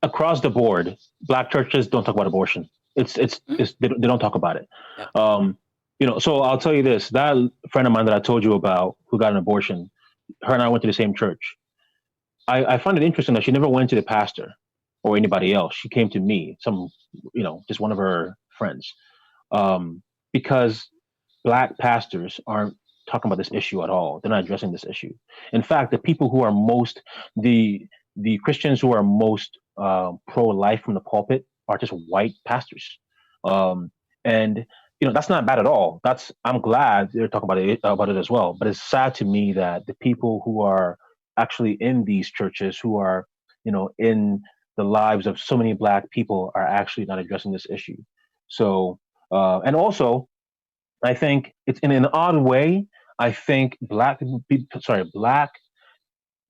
Speaker 4: Across the board, black churches don't talk about abortion. They don't talk about it. Yeah. So I'll tell you this: that friend of mine that I told you about who got an abortion, her and I went to the same church. I find it interesting that she never went to the pastor or anybody else. She came to me, just one of her friends. Because black pastors aren't talking about this issue at all. They're not addressing this issue. In fact, the people who are the Christians who are most pro-life from the pulpit are just white pastors. And that's not bad at all. I'm glad they're talking about it as well. But it's sad to me that the people who are actually in these churches, who are, in the lives of so many Black people, are actually not addressing this issue. So, and also, I think it's in an odd way. I think Black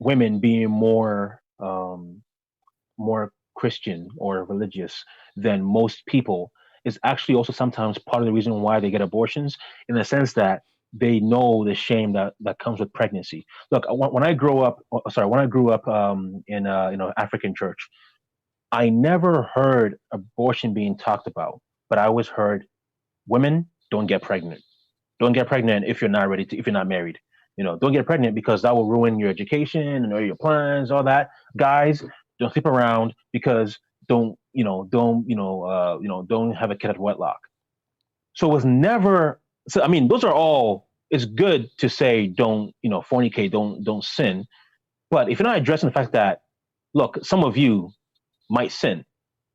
Speaker 4: women being more Christian or religious than most people is actually also sometimes part of the reason why they get abortions, in the sense that they know the shame that comes with pregnancy. Look, when I grew up in African church, I never heard abortion being talked about, but I always heard women don't get pregnant. Don't get pregnant if you're not ready to, if you're not married. Don't get pregnant because that will ruin your education and all your plans, all that. Guys, don't sleep around because don't have a kid at wedlock. So it was never. So I mean, those are all. It's good to say don't fornicate, don't sin, but if you're not addressing the fact that, look, some of you might sin,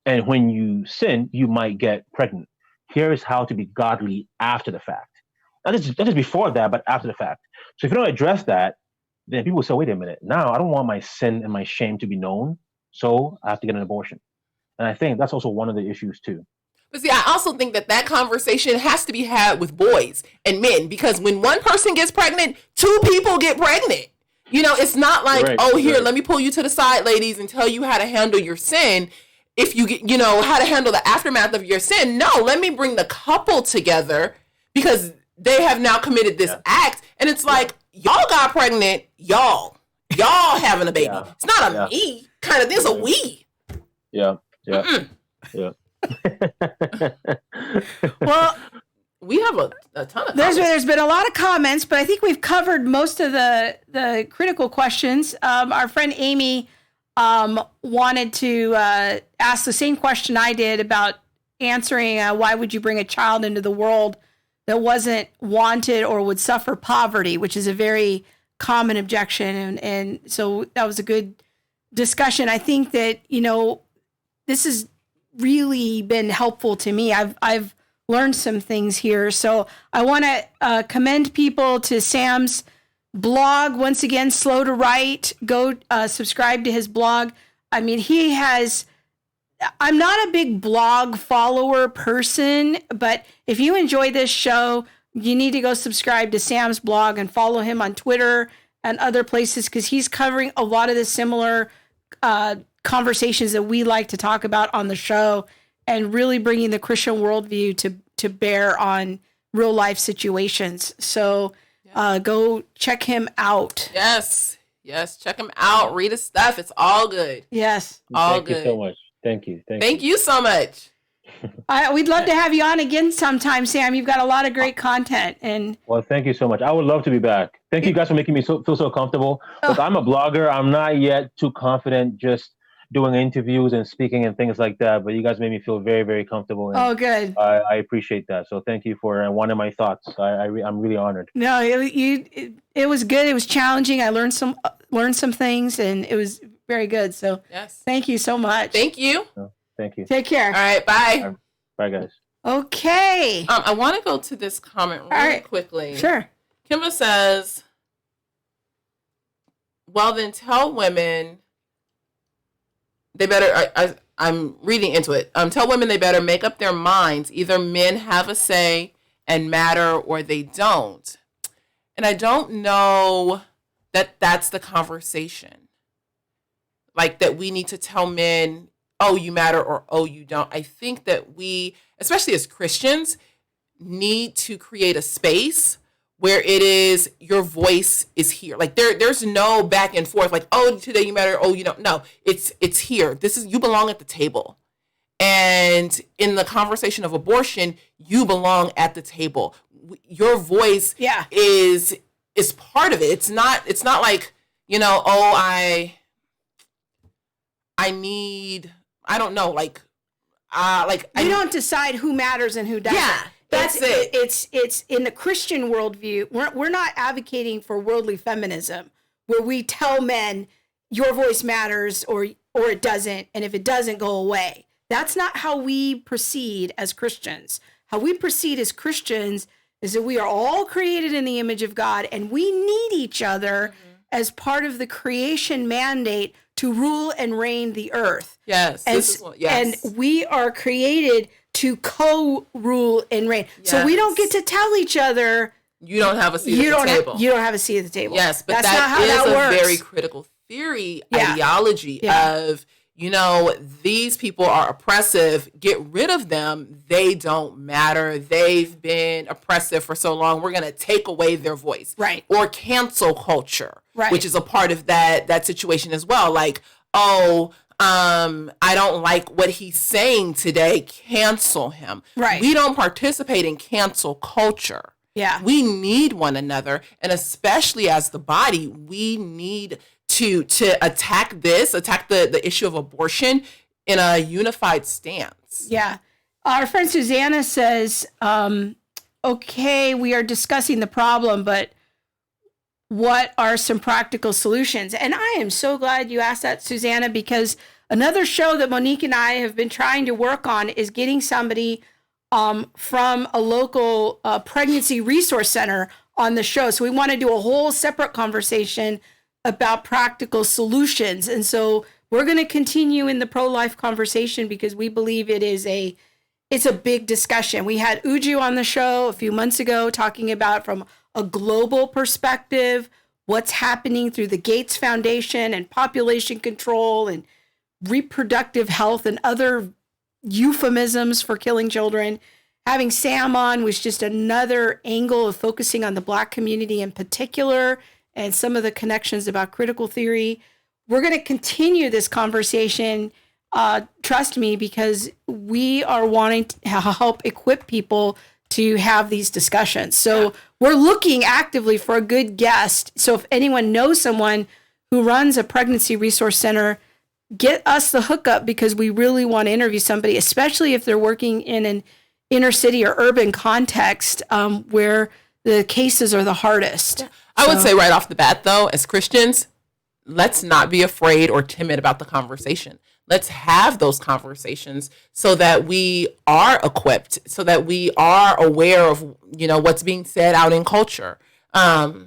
Speaker 4: and when you sin, you might get pregnant. Here is how to be godly after the fact. Not just before that, but after the fact. So if you don't address that, then people will say, wait a minute, now I don't want my sin and my shame to be known, so I have to get an abortion. And I think that's also one of the issues too.
Speaker 1: But see, I also think that conversation has to be had with boys and men, because when one person gets pregnant, two people get pregnant. It's not like,
Speaker 4: Right,
Speaker 1: oh, here,
Speaker 4: right.
Speaker 1: let me pull you to the side, ladies, and tell you how to handle your sin. If you get, how to handle the aftermath of your sin. No, let me bring the couple together because they have now committed this act. And it's like, y'all got pregnant, y'all having a baby.
Speaker 4: Yeah.
Speaker 1: It's not a me kind of thing, it's a we.
Speaker 4: Yeah. Yeah.
Speaker 2: Well,
Speaker 1: We have a ton of
Speaker 2: there's been a lot of comments, but I think we've covered most of the critical questions. Our friend Amy wanted to ask the same question I did about answering why would you bring a child into the world that wasn't wanted or would suffer poverty, which is a very common objection. And so that was a good discussion. I think that, this has really been helpful to me. I've learned some things here. So I want to commend people to Sam's blog. Once again, Slow to Write. Go subscribe to his blog. I mean, I'm not a big blog follower person, but if you enjoy this show, you need to go subscribe to Sam's blog and follow him on Twitter and other places, because he's covering a lot of the similar conversations that we like to talk about on the show, and really bringing the Christian worldview to bear on real life situations. So go check him out.
Speaker 1: Yes, check him out. Read his stuff. It's all good.
Speaker 2: Yes.
Speaker 1: All
Speaker 4: Thank
Speaker 1: good.
Speaker 4: you so much. Thank you.
Speaker 1: Thank you so much.
Speaker 2: We'd love to have you on again sometime, Sam. You've got a lot of great content. And
Speaker 4: Well, thank you so much. I would love to be back. Thank you guys for making me feel so comfortable. Look, I'm a blogger. I'm not yet too confident just doing interviews and speaking and things like that, but you guys made me feel very, very comfortable. And
Speaker 2: good.
Speaker 4: I appreciate that. So thank you for wanting my thoughts. I'm really honored.
Speaker 2: No, it was good. It was challenging. I learned some things, and it was very good. So
Speaker 1: Yes.
Speaker 2: thank you so much.
Speaker 1: Thank you.
Speaker 4: Thank you.
Speaker 2: Take care.
Speaker 1: All right, bye.
Speaker 4: Bye, guys.
Speaker 2: Okay.
Speaker 1: I want to go to this comment really
Speaker 2: right.
Speaker 1: quickly.
Speaker 2: Sure.
Speaker 1: Kimba says, well, then tell women they better, I'm reading into it. Tell women they better make up their minds. Either men have a say and matter, or they don't. And I don't know that that's the conversation. Like, that we need to tell men, oh, you matter, or oh, you don't. I think that we, especially as Christians, need to create a space where it is your voice is here. Like there's no back and forth. Like, oh, today you matter. Oh, you don't. No, it's here. You belong at the table. And in the conversation of abortion, you belong at the table. Your voice is part of it. It's not like, oh, I need, I don't know,
Speaker 2: you don't decide who matters and who doesn't.
Speaker 1: Yeah. That's it.
Speaker 2: It's in the Christian worldview. We're not advocating for worldly feminism, where we tell men your voice matters or it doesn't, and if it doesn't, go away. That's not how we proceed as Christians. how we proceed as Christians is that we are all created in the image of God, and we need each other as part of the creation mandate to rule and reign the earth.
Speaker 1: Yes.
Speaker 2: And we are created to co-rule and reign. Yes. So we don't get to tell each other,
Speaker 1: you don't have a seat at the table.
Speaker 2: You don't have a seat at the table.
Speaker 1: Yes, but that's not how that works. Very critical theory ideology of, these people are oppressive. Get rid of them. They don't matter. They've been oppressive for so long. We're going to take away their voice.
Speaker 2: Right.
Speaker 1: Or cancel culture, which is a part of that situation as well. Like, I don't like what he's saying today. Cancel him.
Speaker 2: Right.
Speaker 1: We don't participate in cancel culture.
Speaker 2: Yeah.
Speaker 1: We need one another. And especially as the body, we need to attack the issue of abortion in a unified stance.
Speaker 2: Yeah. Our friend Susanna says, okay, we are discussing the problem, but what are some practical solutions? And I am so glad you asked that, Susanna, because another show that Monique and I have been trying to work on is getting somebody from a local pregnancy resource center on the show. So we want to do a whole separate conversation about practical solutions. And so we're going to continue in the pro-life conversation because we believe it's a big discussion. We had Uju on the show a few months ago talking about from a global perspective, what's happening through the Gates Foundation and population control and reproductive health and other euphemisms for killing children. Having Sam on was just another angle of focusing on the Black community in particular and some of the connections about critical theory. We're going to continue this conversation, trust me, because we are wanting to help equip people to have these discussions. So we're looking actively for a good guest. So if anyone knows someone who runs a pregnancy resource center, get us the hookup because we really want to interview somebody, especially if they're working in an inner city or urban context where the cases are the hardest.
Speaker 1: I would say right off the bat, though, as Christians, let's not be afraid or timid about the conversation. Let's have those conversations so that we are equipped, so that we are aware of, what's being said out in culture. I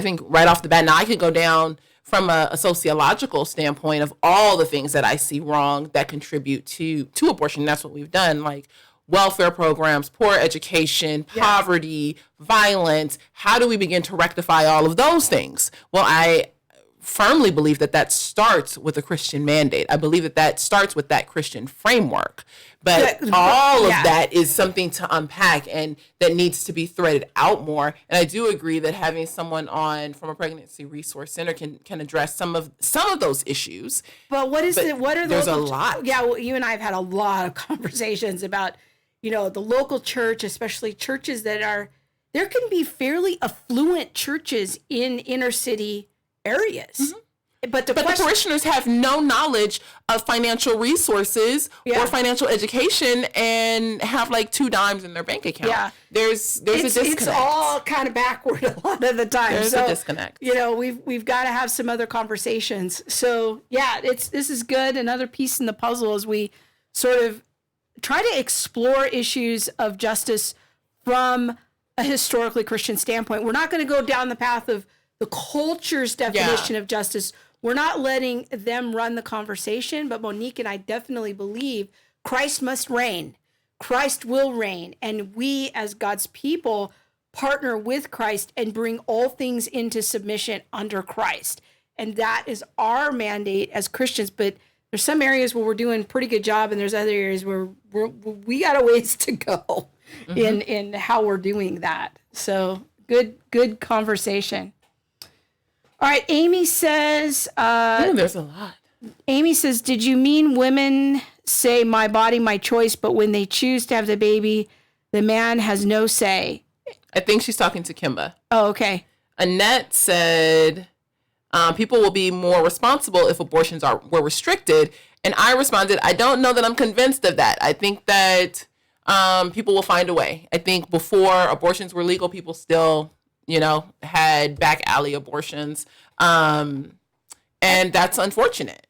Speaker 1: think right off the bat, now I could go down from a sociological standpoint of all the things that I see wrong that contribute to abortion. That's what we've done, like welfare programs, poor education, poverty, violence. How do we begin to rectify all of those things? Well, I firmly believe that starts with a Christian mandate. I believe that starts with that Christian framework. But all of that is something to unpack and that needs to be threaded out more. And I do agree that having someone on from a pregnancy resource center can address some of those issues.
Speaker 2: But what are
Speaker 1: there's a lot.
Speaker 2: Yeah, well, you and I have had a lot of conversations about, the local church, especially churches there can be fairly affluent churches in inner city areas. Mm-hmm. But the
Speaker 1: parishioners have no knowledge of financial resources or financial education and have like 2 dimes in their bank account. Yeah. There's a disconnect.
Speaker 2: It's all kind of backward a lot of the time.
Speaker 1: There's a disconnect.
Speaker 2: We've got to have some other conversations. So this is good. Another piece in the puzzle as we sort of try to explore issues of justice from a historically Christian standpoint. We're not going to go down the path of the culture's definition of justice. We're not letting them run the conversation, but Monique and I definitely believe Christ must reign. Christ will reign. And we as God's people partner with Christ and bring all things into submission under Christ. And that is our mandate as Christians. But there's some areas where we're doing a pretty good job, and there's other areas where we got a ways to go in how we're doing that. So good conversation. All right, Amy says...
Speaker 1: there's a lot.
Speaker 2: Amy says, did you mean women say, my body, my choice, but when they choose to have the baby, the man has no say?
Speaker 1: I think she's talking to Kimba.
Speaker 2: Oh, okay.
Speaker 1: Annette said, people will be more responsible if abortions were restricted. And I responded, I don't know that I'm convinced of that. I think that people will find a way. I think before abortions were legal, people still... had back alley abortions. And that's unfortunate.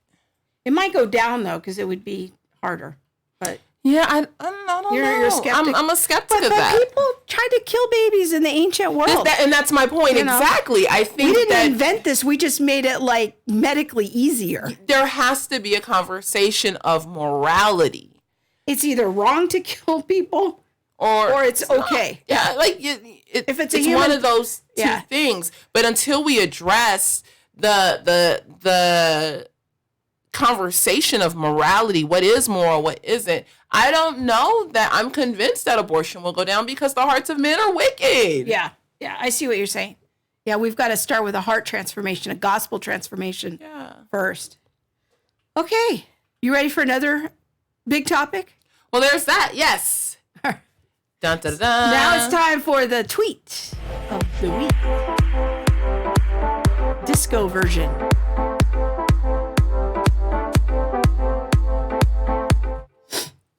Speaker 2: It might go down, though, because it would be harder. But
Speaker 1: Yeah, I don't
Speaker 2: You're
Speaker 1: know.
Speaker 2: a skeptic.
Speaker 1: I'm a skeptic of
Speaker 2: But
Speaker 1: that.
Speaker 2: people tried to kill babies in the ancient world.
Speaker 1: And that's my point.
Speaker 2: You know?
Speaker 1: Exactly. I
Speaker 2: We
Speaker 1: think
Speaker 2: didn't
Speaker 1: that
Speaker 2: invent this. We just made it like medically easier.
Speaker 1: there has to be a conversation of morality.
Speaker 2: It's either wrong to kill people or it's okay.
Speaker 1: Yeah, like
Speaker 2: If it's
Speaker 1: one of those two
Speaker 2: Yeah.
Speaker 1: things. But until we address the conversation of morality, what is moral, what isn't, I don't know that I'm convinced that abortion will go down because the hearts of men are wicked.
Speaker 2: Yeah. Yeah. I see what you're saying. Yeah. We've got to start with a heart transformation, a gospel transformation first. Okay. You ready for another big topic?
Speaker 1: Well, there's that. Yes. Dun, dun, dun, dun.
Speaker 2: Now it's time for the tweet of the week. Disco version.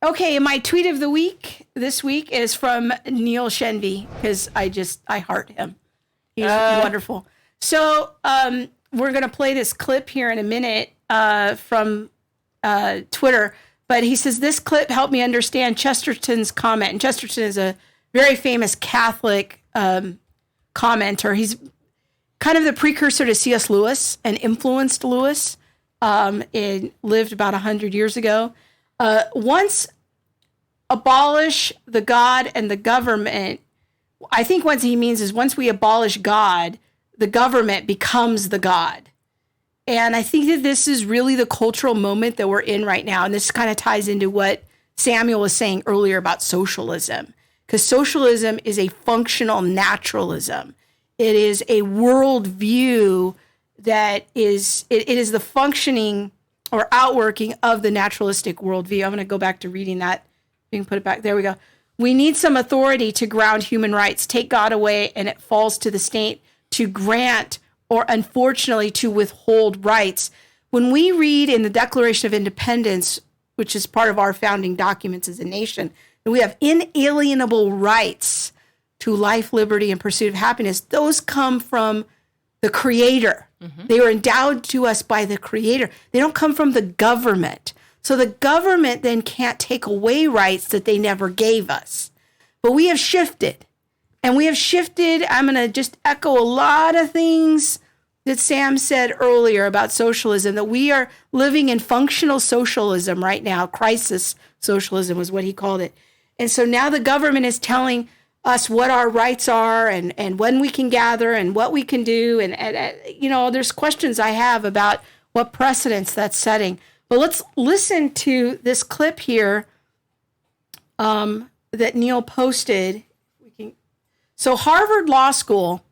Speaker 2: Okay, my tweet of the week this week is from Neil Shenby because I heart him. He's wonderful. So we're gonna play this clip here in a minute from Twitter. But he says, this clip helped me understand Chesterton's comment. And Chesterton is a very famous Catholic commenter. He's kind of the precursor to C.S. Lewis and influenced Lewis. It lived about 100 years ago. Once abolish the God and the government, I think what he means is once we abolish God, the government becomes the God. And I think that this is really the cultural moment that we're in right now. And this kind of ties into what Samuel was saying earlier about socialism. Because socialism is a functional naturalism. It is a worldview that is, it is the functioning or outworking of the naturalistic worldview. I'm going to go back to reading that. You can put it back. There we go. We need some authority to ground human rights. Take God away and it falls to the state to grant or unfortunately to withhold rights. When we read in the Declaration of Independence, which is part of our founding documents as a nation, that we have inalienable rights to life, liberty, and pursuit of happiness, those come from the Creator. Mm-hmm. They are endowed to us by the Creator. They don't come from the government. So the government then can't take away rights that they never gave us. But we have shifted. And we have shifted. I'm going to just echo a lot of things that Sam said earlier about socialism, that we are living in functional socialism right now. Crisis socialism was what he called it. And so now the government is telling us what our rights are and when we can gather and what we can do. And you know, there's questions I have about what precedents that's setting. But let's listen to this clip here that Neil posted. So Harvard Law School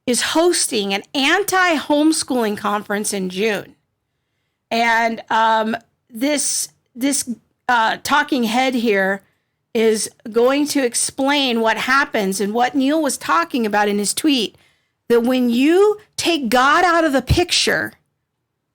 Speaker 2: is hosting an anti-homeschooling conference in June. And this talking head here is going to explain what happens and what Neil was talking about in his tweet, that when you take God out of the picture,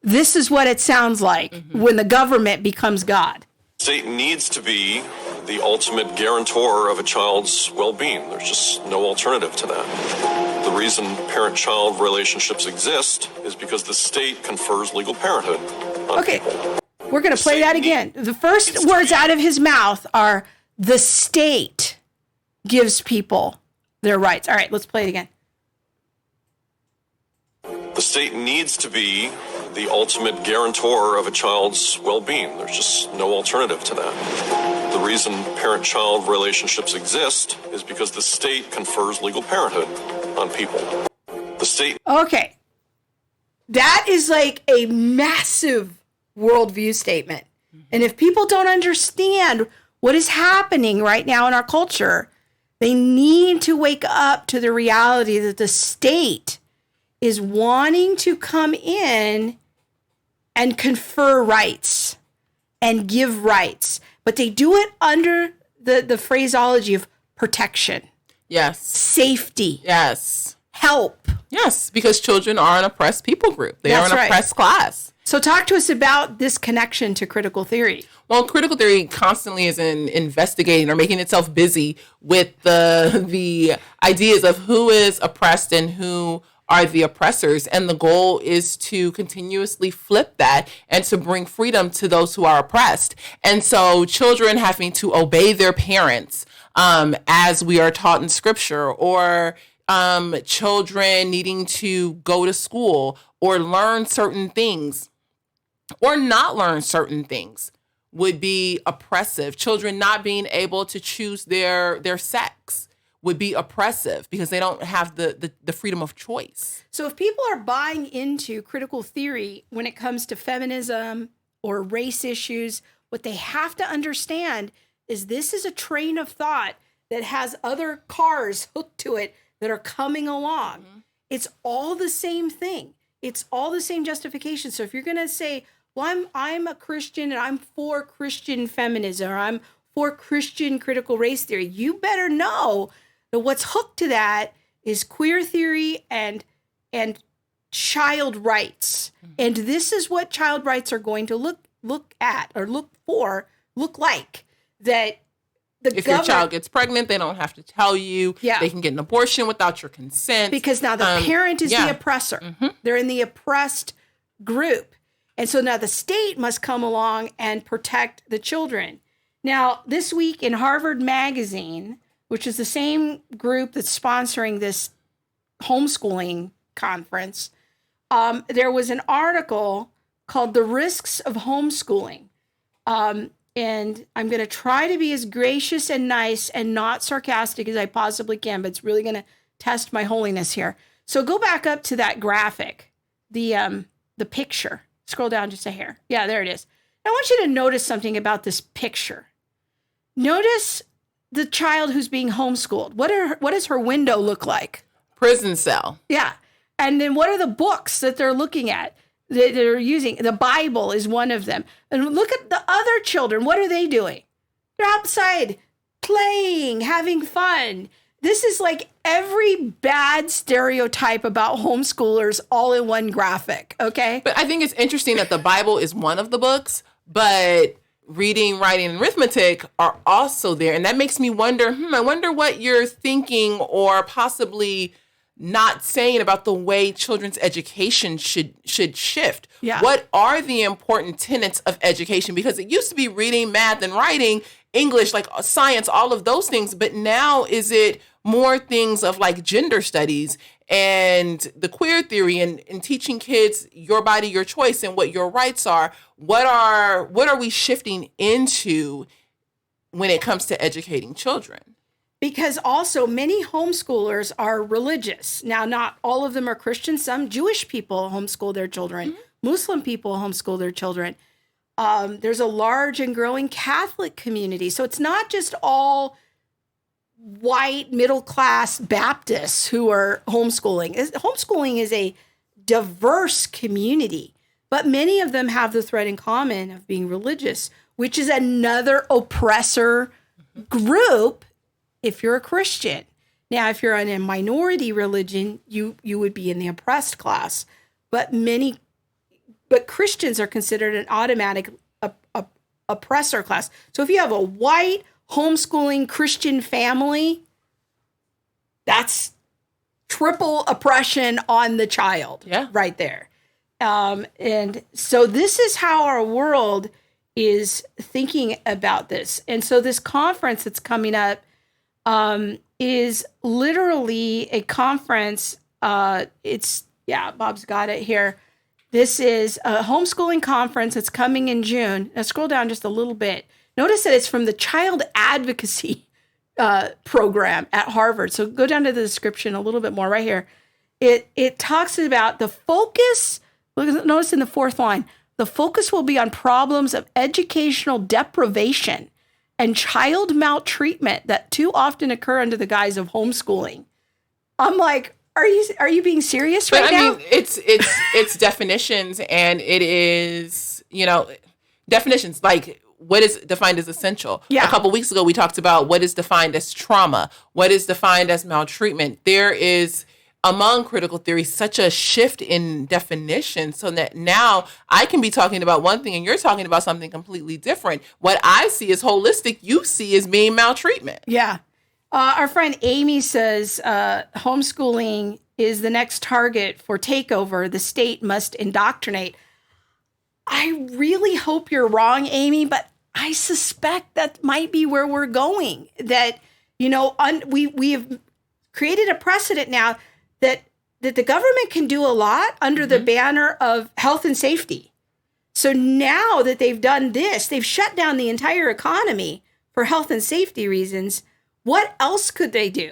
Speaker 2: this is what it sounds like when the government becomes God.
Speaker 5: State needs to be the ultimate guarantor of a child's well-being. There's just no alternative to that. The reason parent-child relationships exist is because the state confers legal parenthood on people.
Speaker 2: We're going to play that again. The first words out of his mouth are, the state gives people their rights. All right, let's play it again.
Speaker 5: The state needs to be the ultimate guarantor of a child's well-being. There's just no alternative to that. The reason parent-child relationships exist is because the state confers legal parenthood on people. The state...
Speaker 2: Okay. That is like a massive worldview statement. And if people don't understand what is happening right now in our culture, they need to wake up to the reality that the state is wanting to come in and confer rights and give rights. But they do it under the phraseology of protection.
Speaker 1: Yes.
Speaker 2: Safety.
Speaker 1: Yes.
Speaker 2: Help.
Speaker 1: Yes, because children are an oppressed people group. They are an oppressed class.
Speaker 2: So talk to us about this connection to critical theory.
Speaker 1: Well, critical theory constantly is investigating or making itself busy with the ideas of who is oppressed and who are the oppressors. And the goal is to continuously flip that and to bring freedom to those who are oppressed. And so children having to obey their parents, as we are taught in scripture, or children needing to go to school or learn certain things or not learn certain things would be oppressive. Children not being able to choose their sex would be oppressive because they don't have the freedom of choice.
Speaker 2: So if people are buying into critical theory when it comes to feminism or race issues, what they have to understand is this is a train of thought that has other cars hooked to it that are coming along. Mm-hmm. It's all the same thing. It's all the same justification. So if you're going to say, well, I'm a Christian and I'm for Christian feminism, or I'm for Christian critical race theory, you better know that what's hooked to that is queer theory and child rights. Mm-hmm. And this is what child rights are going to look like. That
Speaker 1: if your child gets pregnant, they don't have to tell you.
Speaker 2: Yeah.
Speaker 1: They can get an abortion without your consent.
Speaker 2: Because now the parent is the oppressor. Mm-hmm. They're in the oppressed group. And so now the state must come along and protect the children. Now, this week in Harvard Magazine, which is the same group that's sponsoring this homeschooling conference, there was an article called The Risks of Homeschooling. And I'm going to try to be as gracious and nice and not sarcastic as I possibly can, but it's really going to test my holiness here. So go back up to that graphic, the picture. Scroll down just a hair. Yeah, there it is. I want you to notice something about this picture. Notice the child who's being homeschooled. What does her window look like?
Speaker 1: Prison cell.
Speaker 2: Yeah. And then what are the books that they're looking at? They're using? The Bible is one of them. And look at the other children. What are they doing? They're outside playing, having fun. This is like every bad stereotype about homeschoolers all in one graphic, okay?
Speaker 1: But I think it's interesting that the Bible is one of the books, but reading, writing, and arithmetic are also there. And that makes me wonder, I wonder what you're thinking or possibly not saying about the way children's education should shift.
Speaker 2: Yeah.
Speaker 1: What are the important tenets of education? Because it used to be reading, math, and writing, English, like science, all of those things. But now is it more things of like gender studies and the queer theory and teaching kids your body, your choice, and what your rights are? What are we shifting into when it comes to educating children?
Speaker 2: Because also many homeschoolers are religious. Now, not all of them are Christian. Some Jewish people homeschool their children. Mm-hmm. Muslim people homeschool their children. There's a large and growing Catholic community. So it's not just all white middle-class Baptists who are homeschooling. Homeschooling is a diverse community, but many of them have the thread in common of being religious, which is another oppressor group if you're a Christian. Now, if you're in a minority religion, you would be in the oppressed class. But Christians are considered an automatic oppressor class. So if you have a white homeschooling Christian family, that's triple oppression on the child.
Speaker 1: Yeah. Right
Speaker 2: there. And so this is how our world is thinking about this. And so this conference that's coming up is literally a conference. Bob's got it here. This is a homeschooling conference that's coming in June. Now scroll down just a little bit. Notice that it's from the Child Advocacy program at Harvard. So go down to the description a little bit more right here. It talks about the focus. Notice in the fourth line, the focus will be on problems of educational deprivation and child maltreatment that too often occur under the guise of homeschooling. I'm like, are you being serious right now?
Speaker 1: I mean, it's definitions, and it is, definitions like what is defined as essential.
Speaker 2: Yeah.
Speaker 1: A couple weeks ago, we talked about what is defined as trauma, what is defined as maltreatment. There is, among critical theory, such a shift in definition so that now I can be talking about one thing and you're talking about something completely different. What I see as holistic, you see as being maltreatment.
Speaker 2: Yeah. Our friend Amy says homeschooling is the next target for takeover. The state must indoctrinate. I really hope you're wrong, Amy, but I suspect that might be where we're going. That, we have created a precedent now that the government can do a lot under the banner of health and safety. So now that they've done this, they've shut down the entire economy for health and safety reasons. What else could they do?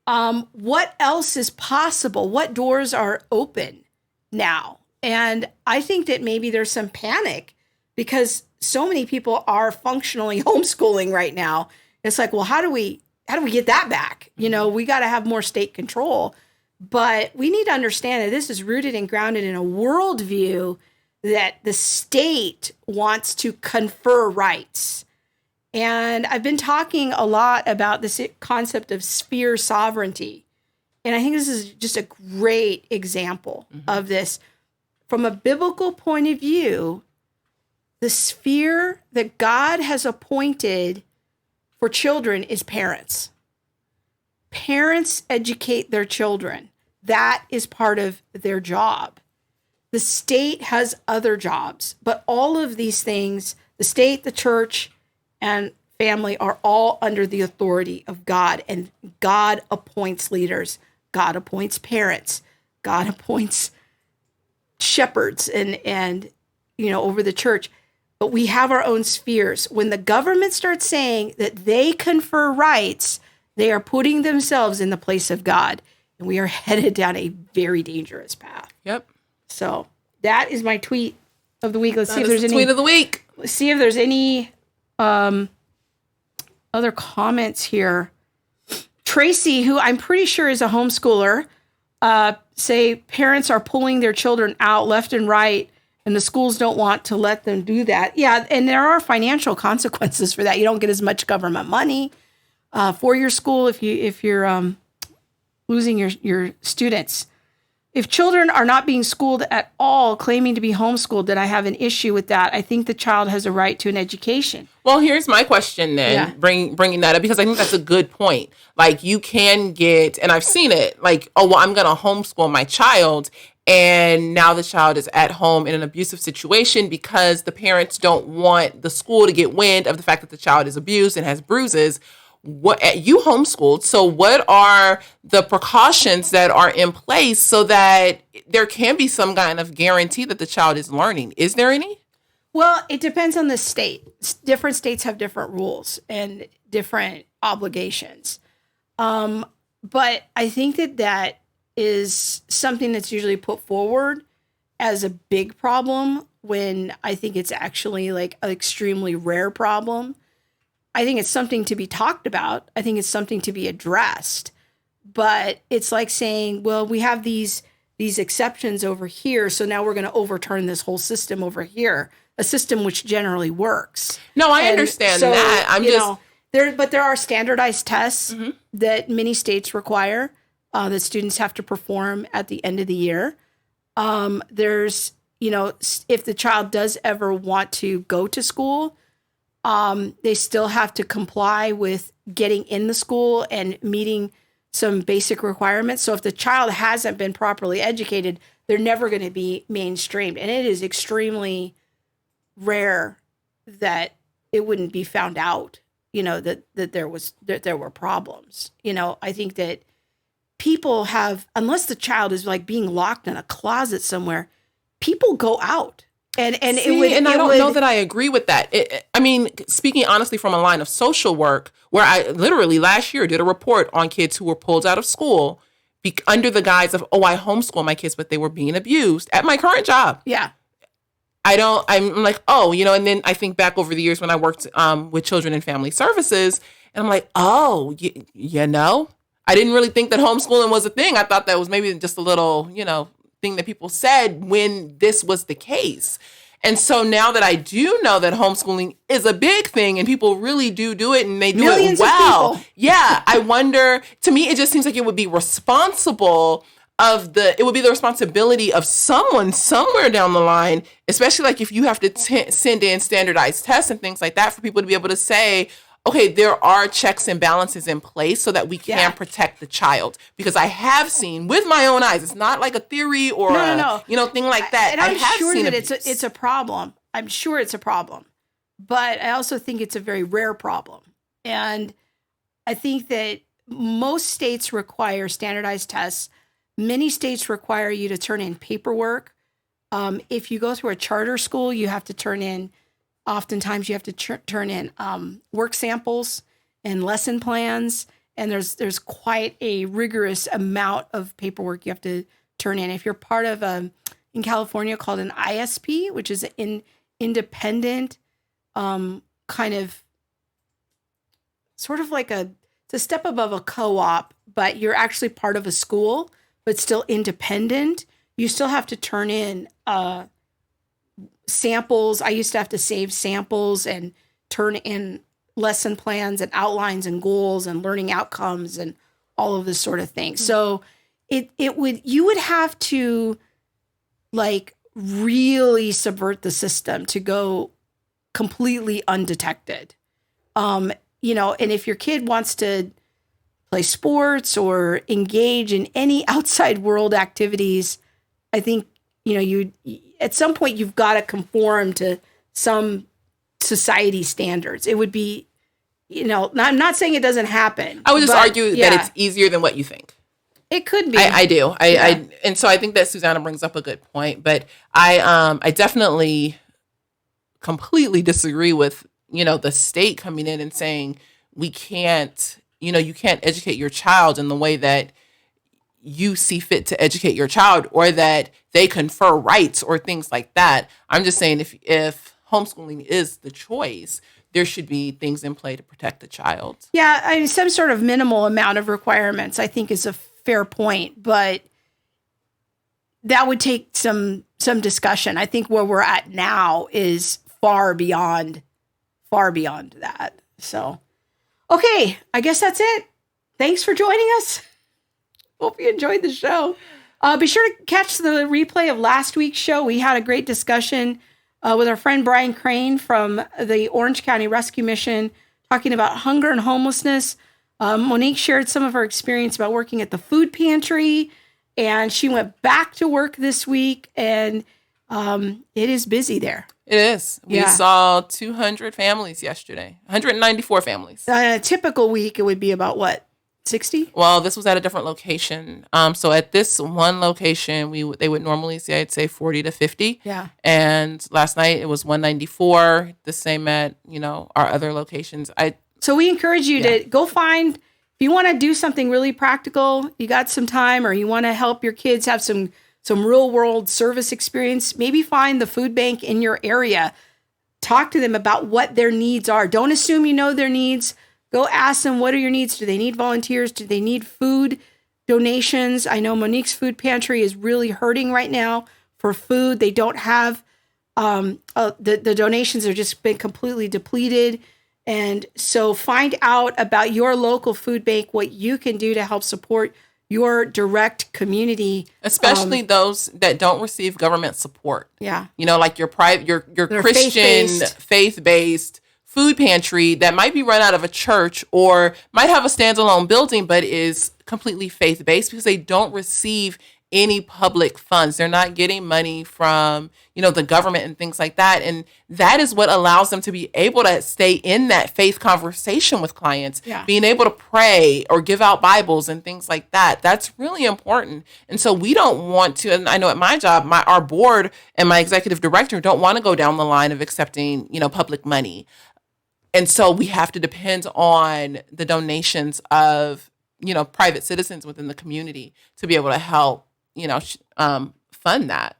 Speaker 2: What else is possible? What doors are open now? And I think that maybe there's some panic because so many people are functionally homeschooling right now. It's like, well, how do we get that back? We got to have more state control. But we need to understand that this is rooted and grounded in a worldview that the state wants to confer rights. And I've been talking a lot about this concept of sphere sovereignty. And I think this is just a great example of this. From a biblical point of view, the sphere that God has appointed for children is parents. Parents educate their children. That is part of their job. The state has other jobs, but all of these things, the state, the church, and family are all under the authority of God, and God appoints leaders. God appoints parents. God appoints shepherds and over the church. But we have our own spheres. When the government starts saying that they confer rights, they are putting themselves in the place of God, and we are headed down a very dangerous path.
Speaker 1: Yep.
Speaker 2: So that is my tweet of the week. Let's see if
Speaker 1: That
Speaker 2: there's
Speaker 1: is the
Speaker 2: any
Speaker 1: tweet of the week.
Speaker 2: Let's see if there's any other comments here. Tracy, who I'm pretty sure is a homeschooler, say parents are pulling their children out left and right, and the schools don't want to let them do that. Yeah, and there are financial consequences for that. You don't get as much government money for your school if you're losing your students. If children are not being schooled at all, claiming to be homeschooled, then I have an issue with that. I think the child has a right to an education.
Speaker 1: Well, here's my question then,
Speaker 2: Yeah.
Speaker 1: bringing that up, because I think that's a good point. Like, you can get, and I've seen it, like, oh, well, I'm going to homeschool my child, and now the child is at home in an abusive situation because the parents don't want the school to get wind of the fact that the child is abused and has bruises. What you homeschooled, so what are the precautions that are in place so that there can be some kind of guarantee that the child is learning? Is there any?
Speaker 2: Well, it depends on the state. Different states have different rules and different obligations. But I think that is something that's usually put forward as a big problem when I think it's actually like an extremely rare problem. I think it's something to be talked about. I think it's something to be addressed. But it's like saying, well, we have these exceptions over here, so now we're going to overturn this whole system over here, a system which generally works.
Speaker 1: No, I understand that. I'm just
Speaker 2: there are standardized tests that many states require that students have to perform at the end of the year. There's, if the child does ever want to go to school, they still have to comply with getting in the school and meeting some basic requirements. So if the child hasn't been properly educated, they're never going to be mainstreamed. And it is extremely rare that it wouldn't be found out, that there were problems. I think that people have, unless the child is like being locked in a closet somewhere, people go out. And I don't
Speaker 1: know that I agree with that. Speaking honestly from a line of social work, where I literally last year did a report on kids who were pulled out of school under the guise of, I homeschool my kids, but they were being abused at my current job.
Speaker 2: Yeah.
Speaker 1: I'm like, and then I think back over the years when I worked with children and family services, and I'm like, I didn't really think that homeschooling was a thing. I thought that was maybe just a little, thing that people said when this was the case. And so now that I do know that homeschooling is a big thing and people really do it and they do
Speaker 2: Millions
Speaker 1: it well.
Speaker 2: of people.
Speaker 1: Yeah. I wonder, to me, it just seems like it would be responsible it would be the responsibility of someone somewhere down the line, especially like if you have to send in standardized tests and things like that for people to be able to say, okay, there are checks and balances in place so that we can
Speaker 2: Yeah.
Speaker 1: protect the child. Because I have seen with my own eyes, it's not like a theory or
Speaker 2: No.
Speaker 1: thing like that.
Speaker 2: And I'm
Speaker 1: I have
Speaker 2: sure
Speaker 1: seen
Speaker 2: that
Speaker 1: abuse.
Speaker 2: it's a problem. I'm sure it's a problem. But I also think it's a very rare problem. And I think that most states require standardized tests. Many states require you to turn in paperwork. If you go through a charter school, you have to turn in, oftentimes you have to turn in work samples and lesson plans. And there's quite a rigorous amount of paperwork you have to turn in. If you're part of in California called an ISP, which is an independent kind of sort of like it's a step above a co-op, but you're actually part of a school, but still independent. You still have to turn in samples. I used to have to save samples and turn in lesson plans and outlines and goals and learning outcomes and all of this sort of thing. So you would have to like really subvert the system to go completely undetected. And if your kid wants to play sports or engage in any outside world activities, I think, you at some point you've got to conform to some society standards. It would be, I'm not saying it doesn't happen.
Speaker 1: I would just argue that it's easier than what you think.
Speaker 2: It could be.
Speaker 1: I do. And so I think that Susanna brings up a good point, but I definitely completely disagree with, the state coming in and saying we can't, you can't educate your child in the way that you see fit to educate your child, or that they confer rights or things like that. I'm just saying if homeschooling is the choice, there should be things in play to protect the child.
Speaker 2: Yeah, some sort of minimal amount of requirements, I think, is a fair point, but that would take some discussion. I think where we're at now is far beyond that. So, okay, I guess that's it. Thanks for joining us. Hope you enjoyed the show. Be sure to catch the replay of last week's show. We had a great discussion with our friend Brian Crane from the Orange County Rescue Mission, talking about hunger and homelessness. Monique shared some of her experience about working at the food pantry, and she went back to work this week, and it is busy there.
Speaker 1: It is. We saw 200 families yesterday, 194 families.
Speaker 2: A typical week, it would be about what? 60?
Speaker 1: Well, this was at a different location. So at this one location, they would normally say, I'd say 40 to 50.
Speaker 2: Yeah.
Speaker 1: And last night it was 194. The same at, our other locations.
Speaker 2: So we encourage you to go find, if you want to do something really practical, you got some time, or you want to help your kids have some real world service experience, maybe find the food bank in your area. Talk to them about what their needs are. Don't assume you know their needs. Go ask them, what are your needs? Do they need volunteers? Do they need food donations? I know Monique's food pantry is really hurting right now for food. They don't have, the donations have just been completely depleted. And so find out about your local food bank, what you can do to help support your direct community.
Speaker 1: Especially those that don't receive government support.
Speaker 2: Yeah.
Speaker 1: Like your private, your Christian, faith-based food pantry that might be run out of a church or might have a standalone building, but is completely faith-based because they don't receive any public funds. They're not getting money from, the government and things like that. And that is what allows them to be able to stay in that faith conversation with clients, being able to pray or give out Bibles and things like that. That's really important. And so we don't want to, and I know at my job, our board and my executive director don't want to go down the line of accepting, public money. And so we have to depend on the donations of, private citizens within the community to be able to help, fund that.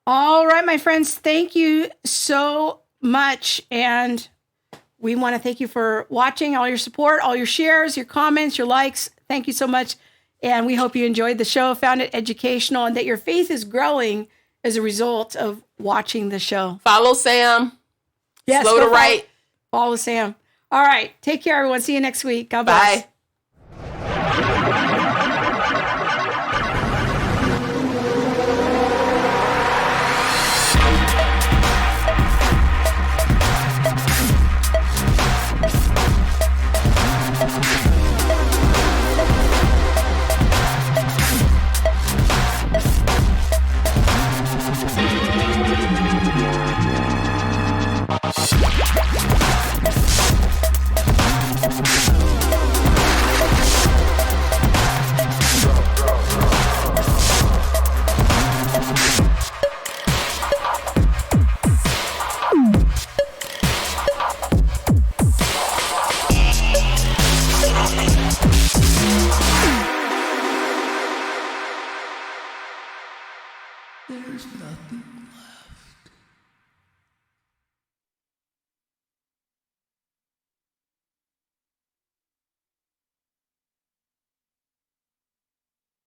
Speaker 2: All right, my friends, thank you so much. And we want to thank you for watching, all your support, all your shares, your comments, your likes. Thank you so much. And we hope you enjoyed the show, found it educational, and that your faith is growing as a result of watching the show.
Speaker 1: Follow Sam.
Speaker 2: Yes,
Speaker 1: Slow to write.
Speaker 2: Follow Sam. All right. Take care, everyone. See you next week. God bless.
Speaker 1: Bye.
Speaker 6: There's nothing left.